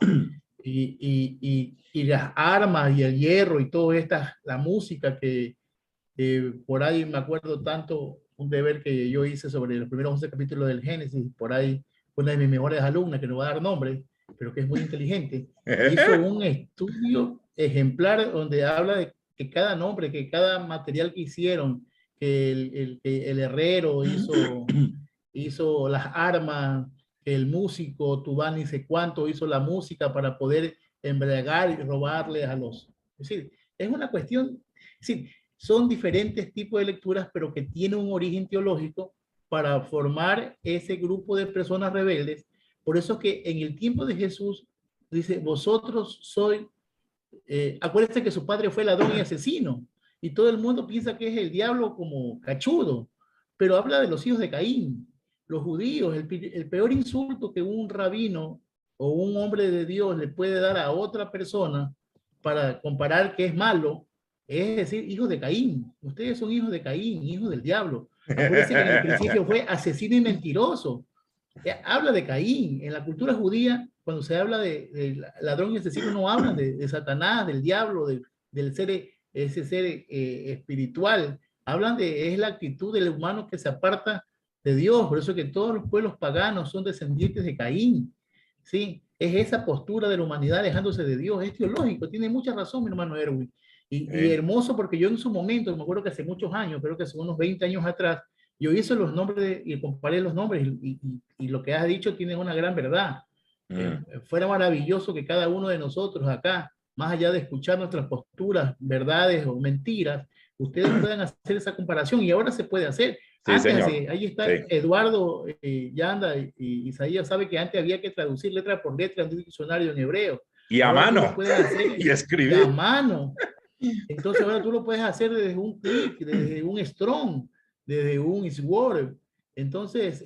Y las armas y el hierro y todo la música que por ahí me acuerdo tanto, un deber que yo hice sobre los primeros 11 capítulos del Génesis, por ahí una de mis mejores alumnas, que no va a dar nombre, pero que es muy inteligente, hizo un estudio ejemplar donde habla de que cada nombre, que cada material que hicieron, que el herrero hizo las armas, que el músico Tubán ni sé cuánto hizo la música para poder embriagar y robarle a los... Es decir, es una cuestión... Es decir, son diferentes tipos de lecturas, pero que tienen un origen teológico para formar ese grupo de personas rebeldes. Por eso que en el tiempo de Jesús dice, vosotros sois, acuérdense que su padre fue ladrón y asesino, y todo el mundo piensa que es el diablo como cachudo, pero habla de los hijos de Caín, los judíos. El peor insulto que un rabino o un hombre de Dios le puede dar a otra persona para comparar que es malo, es decir, hijos de Caín. Ustedes son hijos de Caín, hijos del diablo. Acuérdense que en el principio fue asesino y mentiroso. Habla de Caín. En la cultura judía, cuando se habla de ladrón y asesino, no hablan de Satanás, del diablo, del ser, ese ser espiritual. Hablan es la actitud del humano que se aparta de Dios. Por eso que todos los pueblos paganos son descendientes de Caín. ¿Sí? Es esa postura de la humanidad alejándose de Dios. Es teológico. Tiene mucha razón, mi hermano Erwin. Y hermoso, porque yo en su momento, me acuerdo que hace muchos años, creo que hace unos 20 años atrás, yo hice los nombres y comparé los nombres y lo que has dicho tiene una gran verdad. Fuera maravilloso que cada uno de nosotros acá, más allá de escuchar nuestras posturas, verdades o mentiras, ustedes puedan hacer esa comparación y ahora se puede hacer. Sí, antes, ahí está Eduardo Yanda y Isaías sabe que antes había que traducir letra por letra en un diccionario en hebreo. Y a mano. Y escribir. A mano. Entonces ahora tú lo puedes hacer desde un clic, desde un Strong, desde un Word. Entonces,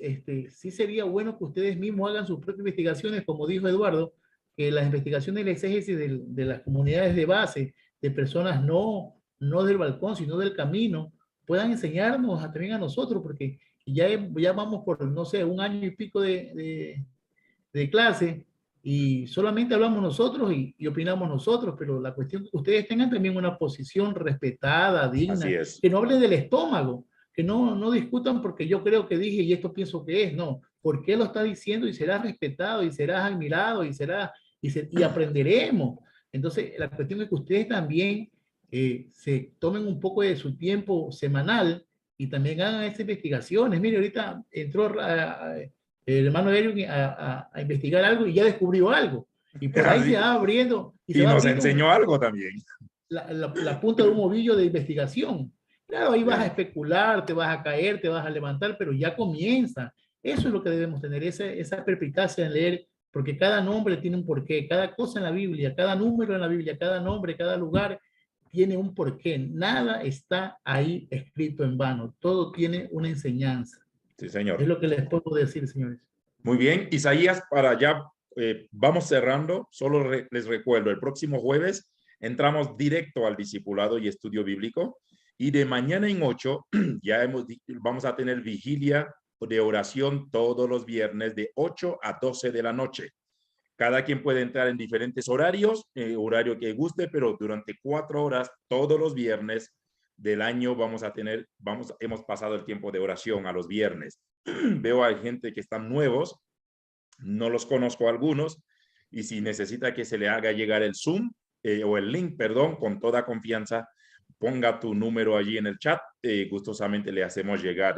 sí sería bueno que ustedes mismos hagan sus propias investigaciones, como dijo Eduardo, que las investigaciones del exégesis de las comunidades de base, de personas no del balcón, sino del camino, puedan enseñarnos también a nosotros, porque ya vamos por, no sé, 1 año y pico de clase, y solamente hablamos nosotros y opinamos nosotros, pero la cuestión es que ustedes tengan también una posición respetada, digna, que no hablen del estómago, que no discutan porque yo creo que dije y esto pienso que es, no, porque él lo está diciendo y será respetado y será admirado y aprenderemos. Entonces, la cuestión es que ustedes también se tomen un poco de su tiempo semanal y también hagan esas investigaciones. Mire, ahorita entró el hermano Erwin a investigar algo y ya descubrió algo. Y por ahí se va abriendo. Y nos enseñó algo también. La punta de un ovillo de investigación. Claro, ahí vas a especular, te vas a caer, te vas a levantar, pero ya comienza. Eso es lo que debemos tener, esa perspicacia en leer, porque cada nombre tiene un porqué, cada cosa en la Biblia, cada número en la Biblia, cada nombre, cada lugar tiene un porqué. Nada está ahí escrito en vano. Todo tiene una enseñanza. Sí, señor. Es lo que les puedo decir, señores. Muy bien. Isaías, para ya vamos cerrando. Solo les recuerdo, el próximo jueves entramos directo al discipulado y estudio bíblico. Y de mañana en 8 vamos a tener vigilia de oración todos los viernes de 8 a 12 de la noche. Cada quien puede entrar en diferentes horarios, horario que guste, pero durante 4 horas todos los viernes del año hemos pasado el tiempo de oración a los viernes. Veo a gente que están nuevos, no los conozco algunos, y si necesita que se le haga llegar el Zoom o el link, perdón, con toda confianza, ponga tu número allí en el chat, gustosamente le hacemos llegar.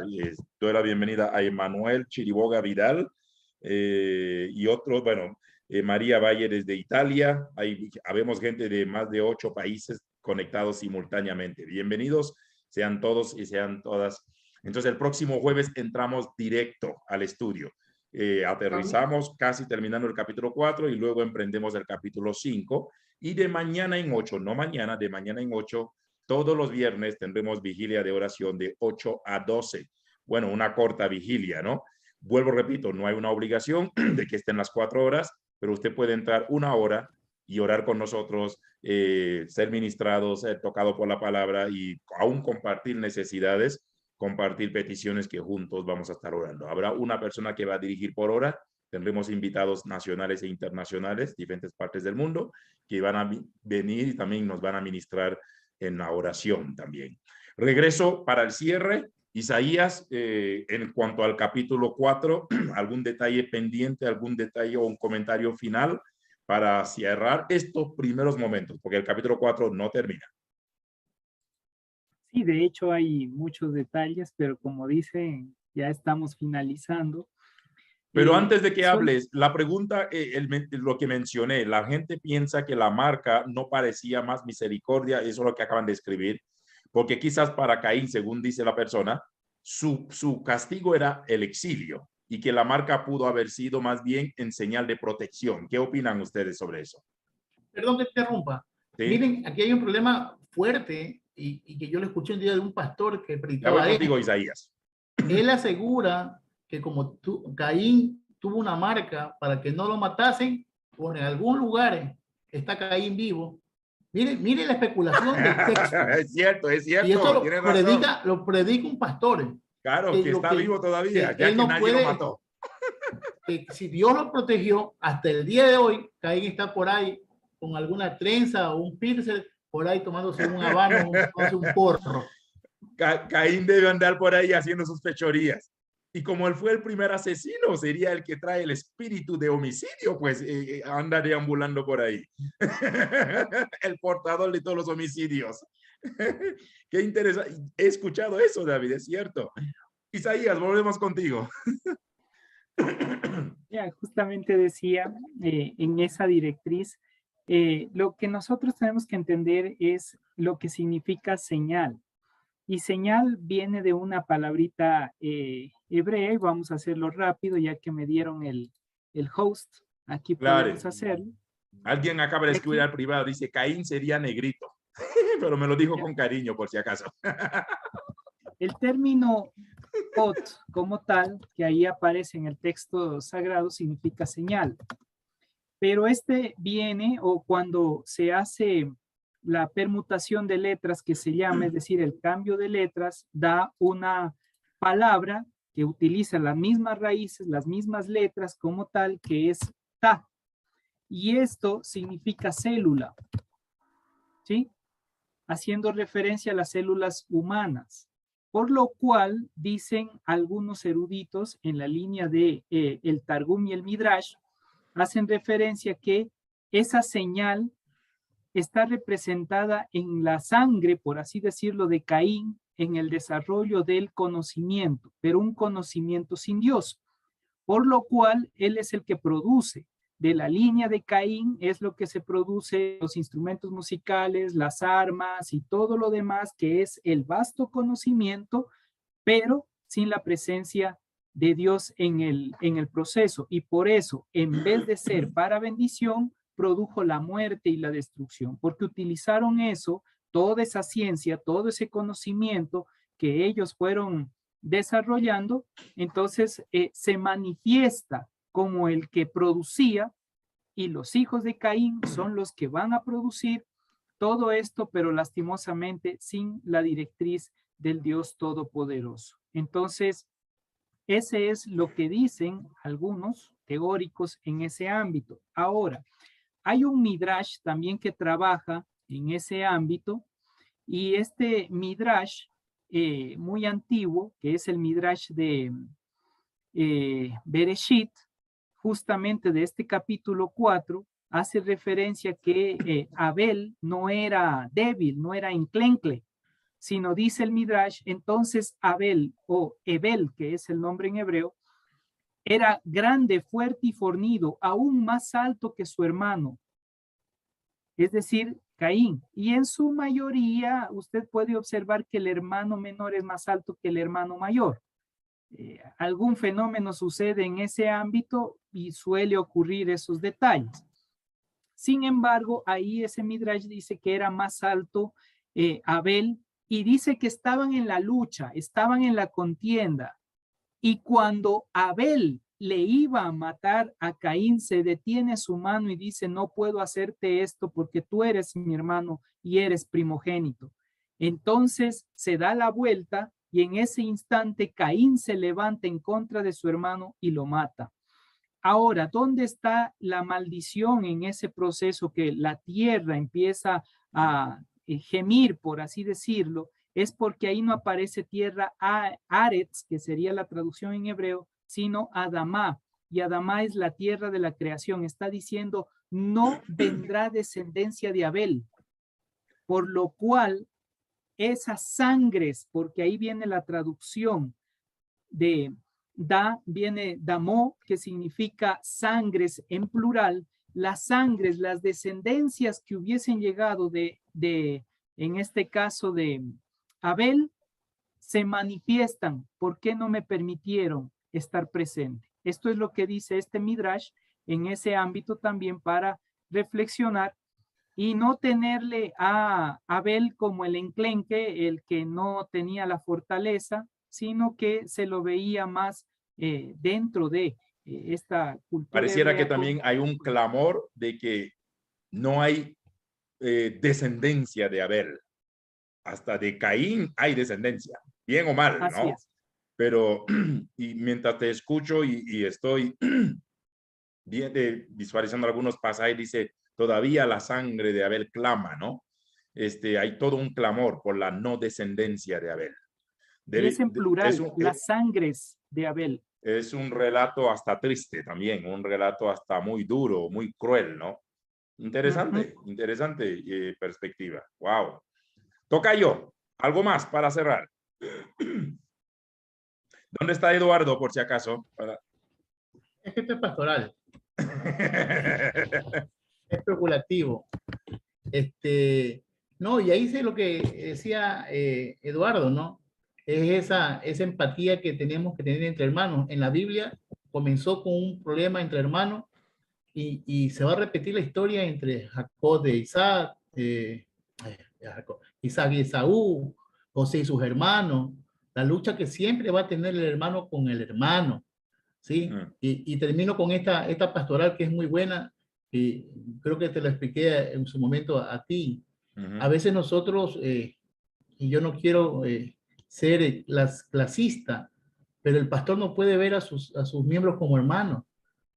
Doy la bienvenida a Emanuel Chiriboga Vidal y otros, bueno, María Valle desde Italia. Habemos gente de más de 8 países conectados simultáneamente. Bienvenidos sean todos y sean todas. Entonces el próximo jueves entramos directo al estudio. Aterrizamos casi terminando el capítulo 4 y luego emprendemos el capítulo 5. Y de mañana en 8, no mañana, de mañana en 8, todos los viernes tendremos vigilia de oración de 8 a 12. Bueno, una corta vigilia, ¿no? Vuelvo, repito, no hay una obligación de que estén las 4 horas, pero usted puede entrar 1 hora y orar con nosotros, ser ministrados, ser tocado por la palabra y aún compartir necesidades, compartir peticiones que juntos vamos a estar orando. Habrá una persona que va a dirigir por hora. Tendremos invitados nacionales e internacionales, diferentes partes del mundo, que van a venir y también nos van a ministrar en la oración también. Regreso para el cierre. Isaías, en cuanto al capítulo 4, ¿algún detalle pendiente, algún detalle o un comentario final para cerrar estos primeros momentos? Porque el capítulo 4 no termina. Sí, de hecho hay muchos detalles, pero como dicen, ya estamos finalizando. Pero antes de que hables, la pregunta, lo que mencioné, la gente piensa que la marca no parecía más misericordia, eso es lo que acaban de escribir, porque quizás para Caín, según dice la persona, su castigo era el exilio y que la marca pudo haber sido más bien en señal de protección. ¿Qué opinan ustedes sobre eso? Perdón que te interrumpa. ¿Sí? Miren, aquí hay un problema fuerte y que yo le escuché un día de un pastor que predicaba. Ya contigo, Isaías. Él asegura que como Caín tuvo una marca para que no lo matasen, o en algún lugar está Caín vivo. Mire la especulación del texto. Es cierto, es cierto. Y eso lo predica un pastor. Claro, que está vivo todavía, ya que no nadie puede, lo mató. Que si Dios lo protegió, hasta el día de hoy, Caín está por ahí con alguna trenza o un piercing, por ahí tomándose un habano, tomándose un porro. Caín debe andar por ahí haciendo sus fechorías. Y como él fue el primer asesino, sería el que trae el espíritu de homicidio, pues anda deambulando por ahí. El portador de todos los homicidios. Qué interesante. He escuchado eso, David, es cierto. Isaías, volvemos contigo. Ya, justamente decía en esa directriz, lo que nosotros tenemos que entender es lo que significa señal. Y señal viene de una palabrita hebrea, y vamos a hacerlo rápido ya que me dieron el host. Aquí podemos hacerlo. Alguien acaba de escribir al privado, dice Caín sería negrito, pero me lo dijo con cariño por si acaso. El término ot como tal, que ahí aparece en el texto sagrado, significa señal. Pero este viene, o cuando se hace la permutación de letras que se llama, es decir, el cambio de letras, da una palabra que utiliza las mismas raíces, las mismas letras como tal, que es ta. Y esto significa célula, ¿sí? Haciendo referencia a las células humanas. Por lo cual, dicen algunos eruditos en la línea de el Targum y el Midrash, hacen referencia que esa señal está representada en la sangre, por así decirlo, de Caín, en el desarrollo del conocimiento, pero un conocimiento sin Dios, por lo cual él es el que produce. De la línea de Caín es lo que se produce los instrumentos musicales, las armas y todo lo demás, que es el vasto conocimiento, pero sin la presencia de Dios en el proceso. Y por eso, en vez de ser para bendición, produjo la muerte y la destrucción, porque utilizaron eso, toda esa ciencia, todo ese conocimiento que ellos fueron desarrollando, entonces se manifiesta como el que producía, y los hijos de Caín son los que van a producir todo esto, pero lastimosamente sin la directriz del Dios Todopoderoso. Entonces, ese es lo que dicen algunos teóricos en ese ámbito. Ahora, hay un Midrash también que trabaja en ese ámbito, y este Midrash muy antiguo, que es el Midrash de Bereshit, justamente de este capítulo 4, hace referencia que Abel no era débil, no era enclencle, sino dice el Midrash, entonces Abel o Ebel, que es el nombre en hebreo, era grande, fuerte y fornido, aún más alto que su hermano, es decir, Caín. Y en su mayoría, usted puede observar que el hermano menor es más alto que el hermano mayor. Algún fenómeno sucede en ese ámbito y suele ocurrir esos detalles. Sin embargo, ahí ese Midrash dice que era más alto Abel, y dice que estaban en la lucha, estaban en la contienda. Y cuando Abel le iba a matar a Caín, se detiene su mano y dice, no puedo hacerte esto porque tú eres mi hermano y eres primogénito. Entonces se da la vuelta y en ese instante Caín se levanta en contra de su hermano y lo mata. Ahora, ¿dónde está la maldición en ese proceso que la tierra empieza a gemir, por así decirlo? Es porque ahí no aparece tierra Aretz, que sería la traducción en hebreo, sino Adamá. Y Adamá es la tierra de la creación. Está diciendo, no vendrá descendencia de Abel. Por lo cual, esas sangres, porque ahí viene la traducción de viene Damó, que significa sangres en plural. Las sangres, las descendencias que hubiesen llegado en este caso de Abel, se manifiestan. ¿Por qué no me permitieron estar presente? Esto es lo que dice este Midrash en ese ámbito también, para reflexionar y no tenerle a Abel como el enclenque, el que no tenía la fortaleza, sino que se lo veía más dentro de esta cultura. Pareciera hebrea, que también hay un clamor de que no hay descendencia de Abel. Hasta de Caín hay descendencia, bien o mal, Así ¿no? es. Pero, y mientras te escucho y estoy visualizando algunos pasajes, dice, todavía la sangre de Abel clama, ¿no? Hay todo un clamor por la no descendencia de Abel. Y es en plural, las sangres de Abel. Es un relato hasta triste también, un relato hasta muy duro, muy cruel, ¿no? Interesante, interesante perspectiva. Wow. Tocayo, algo más para cerrar. ¿Dónde está Eduardo, por si acaso? Es que esto es pastoral. Es especulativo. No, y ahí sé lo que decía Eduardo, ¿no? Es esa empatía que tenemos que tener entre hermanos. En la Biblia comenzó con un problema entre hermanos y se va a repetir la historia entre Jacob de Isaac, Isaac y Esaú, José y sus hermanos, la lucha que siempre va a tener el hermano con el hermano, ¿sí? Y termino con esta pastoral que es muy buena, y creo que te la expliqué en su momento a ti. A veces nosotros, y yo no quiero ser clasista, pero el pastor no puede ver a sus miembros como hermanos,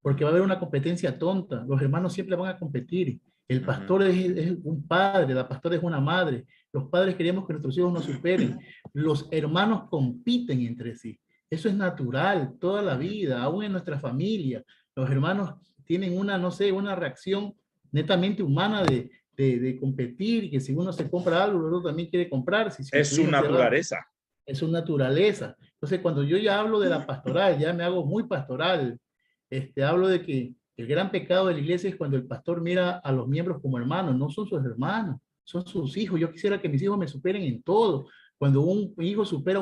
porque va a haber una competencia tonta. Los hermanos siempre van a competir. El pastor es un padre, la pastora es una madre. Los padres queremos que nuestros hijos nos superen. Los hermanos compiten entre sí. Eso es natural toda la vida, aún en nuestra familia. Los hermanos tienen una, no sé, una reacción netamente humana de competir, que si uno se compra algo, el otro también quiere comprar. Es su naturaleza. Es su naturaleza. Entonces, cuando yo ya hablo de la pastoral, ya me hago muy pastoral. Hablo de que el gran pecado de la iglesia es cuando el pastor mira a los miembros como hermanos. No son sus hermanos, son sus hijos. Yo quisiera que mis hijos me superen en todo. Cuando un hijo supera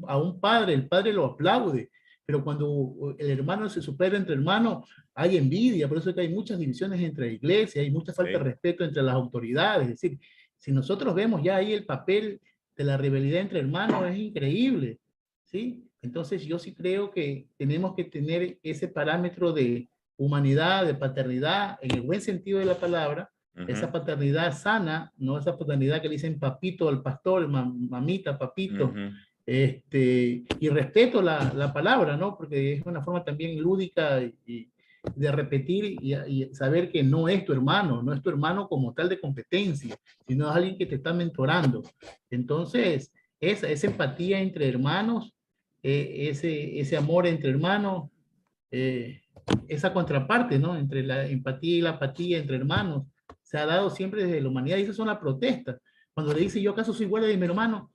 a un padre, el padre lo aplaude. Pero cuando el hermano se supera entre hermanos, hay envidia. Por eso es que hay muchas divisiones entre la iglesia, hay mucha falta de respeto entre las autoridades. Es decir, si nosotros vemos ya ahí el papel de la rivalidad entre hermanos, es increíble, ¿sí? Entonces yo sí creo que tenemos que tener ese parámetro de humanidad, de paternidad, en el buen sentido de la palabra, esa paternidad sana, no esa paternidad que le dicen papito al pastor, mamita, papito, y respeto la palabra, ¿no? Porque es una forma también lúdica y de repetir y saber que no es tu hermano, no es tu hermano como tal de competencia, sino es alguien que te está mentorando. Entonces, esa empatía entre hermanos, ese amor entre hermanos, esa contraparte, ¿no? Entre la empatía y la apatía entre hermanos, se ha dado siempre desde la humanidad, y esas son las protestas. Cuando le dice, yo acaso soy guardia de mi hermano,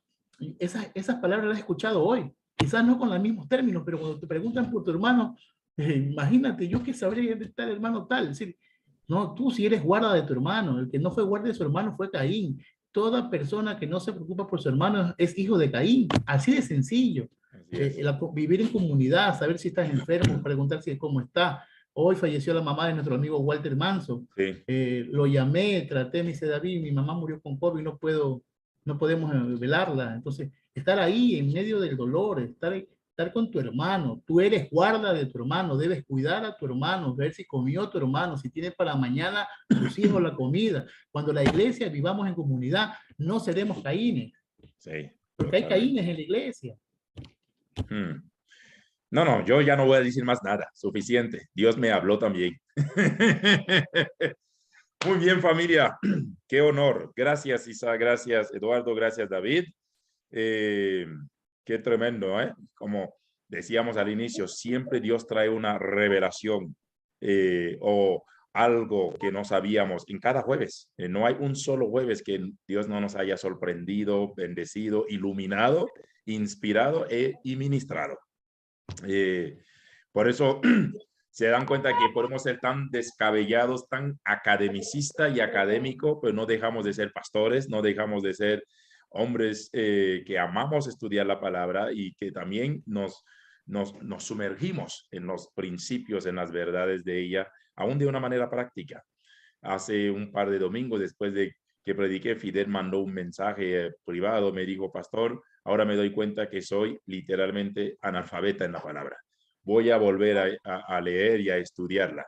esas palabras las he escuchado hoy, quizás no con los mismos términos, pero cuando te preguntan por tu hermano, imagínate, yo que sabría dónde está el hermano tal, es decir, no, tú si eres guarda de tu hermano, el que no fue guarda de su hermano fue Caín. Toda persona que no se preocupa por su hermano es hijo de Caín, así de sencillo. Vivir en comunidad, saber si estás enfermo, preguntar si cómo está. Hoy falleció la mamá de nuestro amigo Walter Manso. Sí. Lo llamé, traté, me dice David, mi mamá murió con COVID, no podemos velarla. Entonces, estar ahí en medio del dolor, estar con tu hermano. Tú eres guarda de tu hermano, debes cuidar a tu hermano, ver si comió tu hermano, si tiene para mañana tus hijos la comida. Cuando la iglesia vivamos en comunidad, no seremos Caínes. Sí. Porque hay Caínes en la iglesia. No, yo ya no voy a decir más nada, suficiente. Dios me habló también. Muy bien, familia. Qué honor. Gracias, Isa. Gracias, Eduardo. Gracias, David. Qué tremendo, ¿eh? Como decíamos al inicio, siempre Dios trae una revelación o algo que no sabíamos en cada jueves. No hay un solo jueves que Dios no nos haya sorprendido, bendecido, iluminado, inspirado y ministrado. Por eso se dan cuenta que podemos ser tan descabellados, tan academicista y académico, pero no dejamos de ser pastores, no dejamos de ser hombres que amamos estudiar la palabra y que también nos sumergimos en los principios, en las verdades de ella, aún de una manera práctica. Hace un par de domingos, después de que prediqué, Fidel mandó un mensaje privado, me dijo, pastor, ahora me doy cuenta que soy literalmente analfabeta en la palabra. Voy a volver a leer y a estudiarla.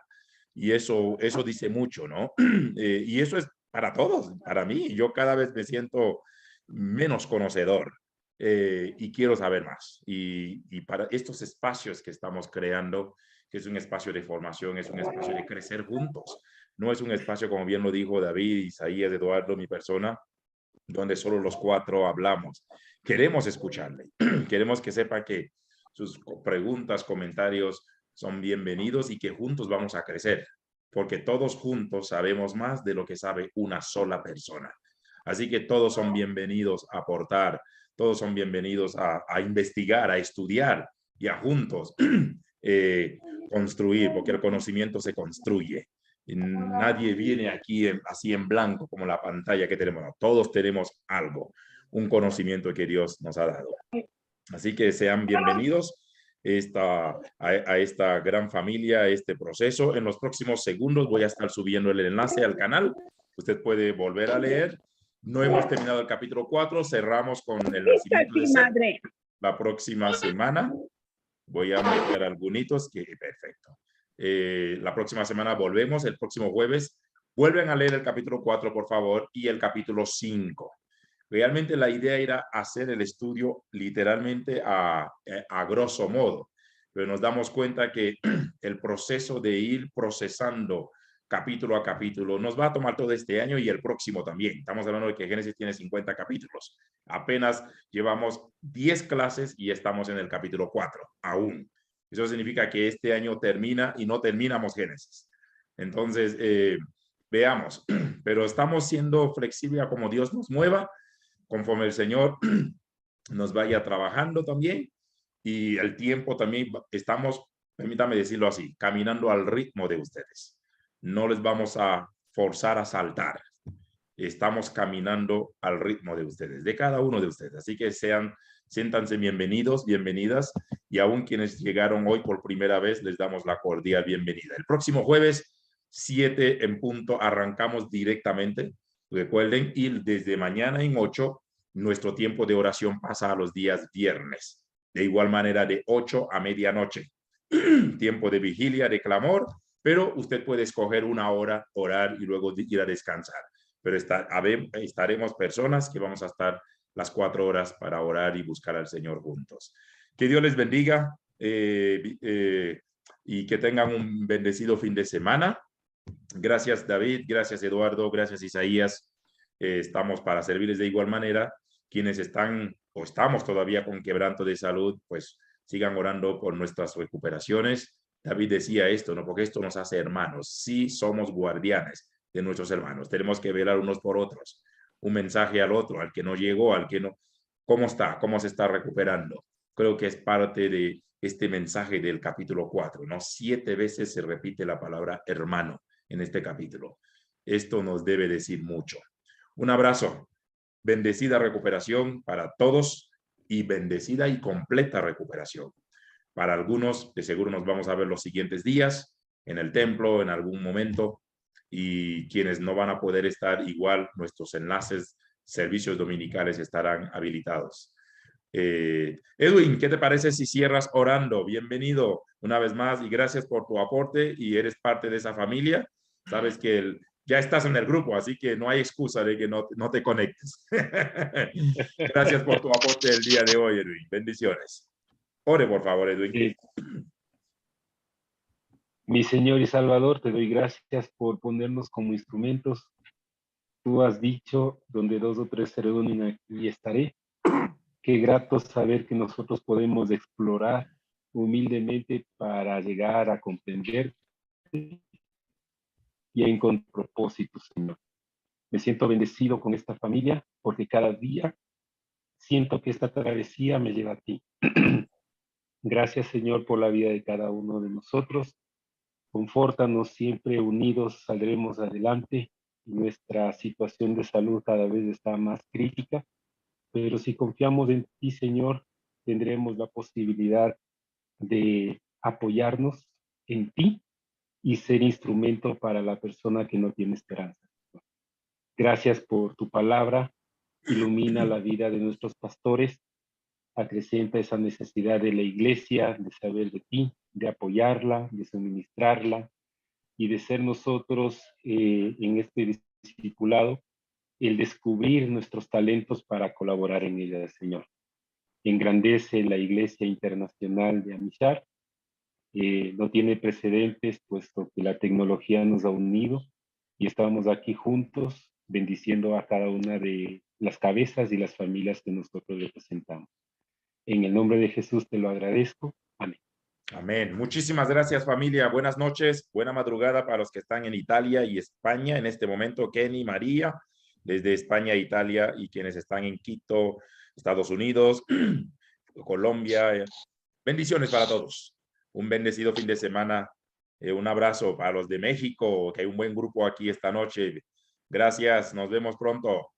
Y eso dice mucho, ¿no? Y eso es para todos, para mí. Yo cada vez me siento menos conocedor y quiero saber más. Y para estos espacios que estamos creando, que es un espacio de formación, es un espacio de crecer juntos. No es un espacio, como bien lo dijo David, Isaías, Eduardo, mi persona, donde solo los cuatro hablamos. Queremos escucharle. Queremos que sepa que sus preguntas, comentarios son bienvenidos y que juntos vamos a crecer, porque todos juntos sabemos más de lo que sabe una sola persona. Así que todos son bienvenidos a aportar, todos son bienvenidos a investigar, a estudiar y a juntos construir, porque el conocimiento se construye. Y nadie viene aquí así en blanco como la pantalla que tenemos. No, todos tenemos algo, un conocimiento que Dios nos ha dado. Así que sean bienvenidos a esta gran familia, a este proceso. En los próximos segundos voy a estar subiendo el enlace al canal. Usted puede volver a leer. No hemos terminado el capítulo 4. Cerramos con el nacimiento de Seth la próxima semana. Voy a meter algunos que perfecto. La próxima semana volvemos, el próximo jueves. Vuelven a leer el capítulo 4, por favor, y el capítulo 5. Realmente la idea era hacer el estudio literalmente a grosso modo, pero nos damos cuenta que el proceso de ir procesando capítulo a capítulo nos va a tomar todo este año y el próximo también. Estamos hablando de que Génesis tiene 50 capítulos. Apenas llevamos 10 clases y estamos en el capítulo 4 aún. Eso significa que este año termina y no terminamos Génesis. Entonces, veamos, pero estamos siendo flexibles a como Dios nos mueva, conforme el Señor nos vaya trabajando también, y el tiempo también estamos, permítame decirlo así, caminando al ritmo de ustedes. No les vamos a forzar a saltar. Estamos caminando al ritmo de ustedes, de cada uno de ustedes. Así que siéntanse bienvenidos, bienvenidas, y aún quienes llegaron hoy por primera vez, les damos la cordial bienvenida. El próximo jueves, 7 en punto, arrancamos directamente. Recuerden, ir desde mañana en 8, nuestro tiempo de oración pasa a los días viernes. De igual manera, de 8 a medianoche. Tiempo de vigilia, de clamor, pero usted puede escoger una hora, orar y luego ir a descansar. Pero estaremos personas que vamos a estar las 4 horas para orar y buscar al Señor juntos. Que Dios les bendiga y que tengan un bendecido fin de semana. Gracias, David. Gracias, Eduardo. Gracias, Isaías. Estamos para servirles de igual manera. Quienes están o estamos todavía con quebranto de salud, pues sigan orando por nuestras recuperaciones. David decía esto, ¿no? Porque esto nos hace hermanos. Sí somos guardianes de nuestros hermanos. Tenemos que velar unos por otros. Un mensaje al otro, al que no llegó, al que no. ¿Cómo está? ¿Cómo se está recuperando? Creo que es parte de este mensaje del capítulo 4, ¿no? 7 veces se repite la palabra hermano en este capítulo. Esto nos debe decir mucho. Un abrazo. Bendecida recuperación para todos y bendecida y completa recuperación. Para algunos, de seguro nos vamos a ver los siguientes días en el templo, en algún momento, y quienes no van a poder estar igual, nuestros enlaces, servicios dominicales estarán habilitados. Edwin, ¿qué te parece si cierras orando? Bienvenido una vez más y gracias por tu aporte y eres parte de esa familia. Sabes que ya estás en el grupo, así que no hay excusa de que no te conectes. Gracias por tu aporte el día de hoy, Edwin. Bendiciones. Ore, por favor, Edwin. Mi Señor y Salvador, te doy gracias por ponernos como instrumentos. Tú has dicho, donde 2 o 3 se reúnen, aquí estaré. Qué grato saber que nosotros podemos explorar humildemente para llegar a comprender y a encontrar propósitos, Señor. Me siento bendecido con esta familia porque cada día siento que esta travesía me lleva a ti. Gracias, Señor, por la vida de cada uno de nosotros. Confórtanos, siempre unidos saldremos adelante. Nuestra situación de salud cada vez está más crítica, pero si confiamos en ti, Señor, tendremos la posibilidad de apoyarnos en ti y ser instrumento para la persona que no tiene esperanza. Gracias por tu palabra. Ilumina la vida de nuestros pastores. Acrecienta esa necesidad de la iglesia, de saber de ti, de apoyarla, de suministrarla y de ser nosotros en este discipulado el descubrir nuestros talentos para colaborar en ella, Señor. Engrandece la Iglesia Internacional de Amishar. No tiene precedentes, puesto que la tecnología nos ha unido y estamos aquí juntos bendiciendo a cada una de las cabezas y las familias que nosotros representamos. En el nombre de Jesús te lo agradezco. Amén. Amén. Muchísimas gracias, familia. Buenas noches, buena madrugada para los que están en Italia y España en este momento. Kenny, María, desde España e Italia, y quienes están en Quito, Estados Unidos, Colombia. Bendiciones para todos. Un bendecido fin de semana. Un abrazo para los de México, que hay un buen grupo aquí esta noche. Gracias. Nos vemos pronto.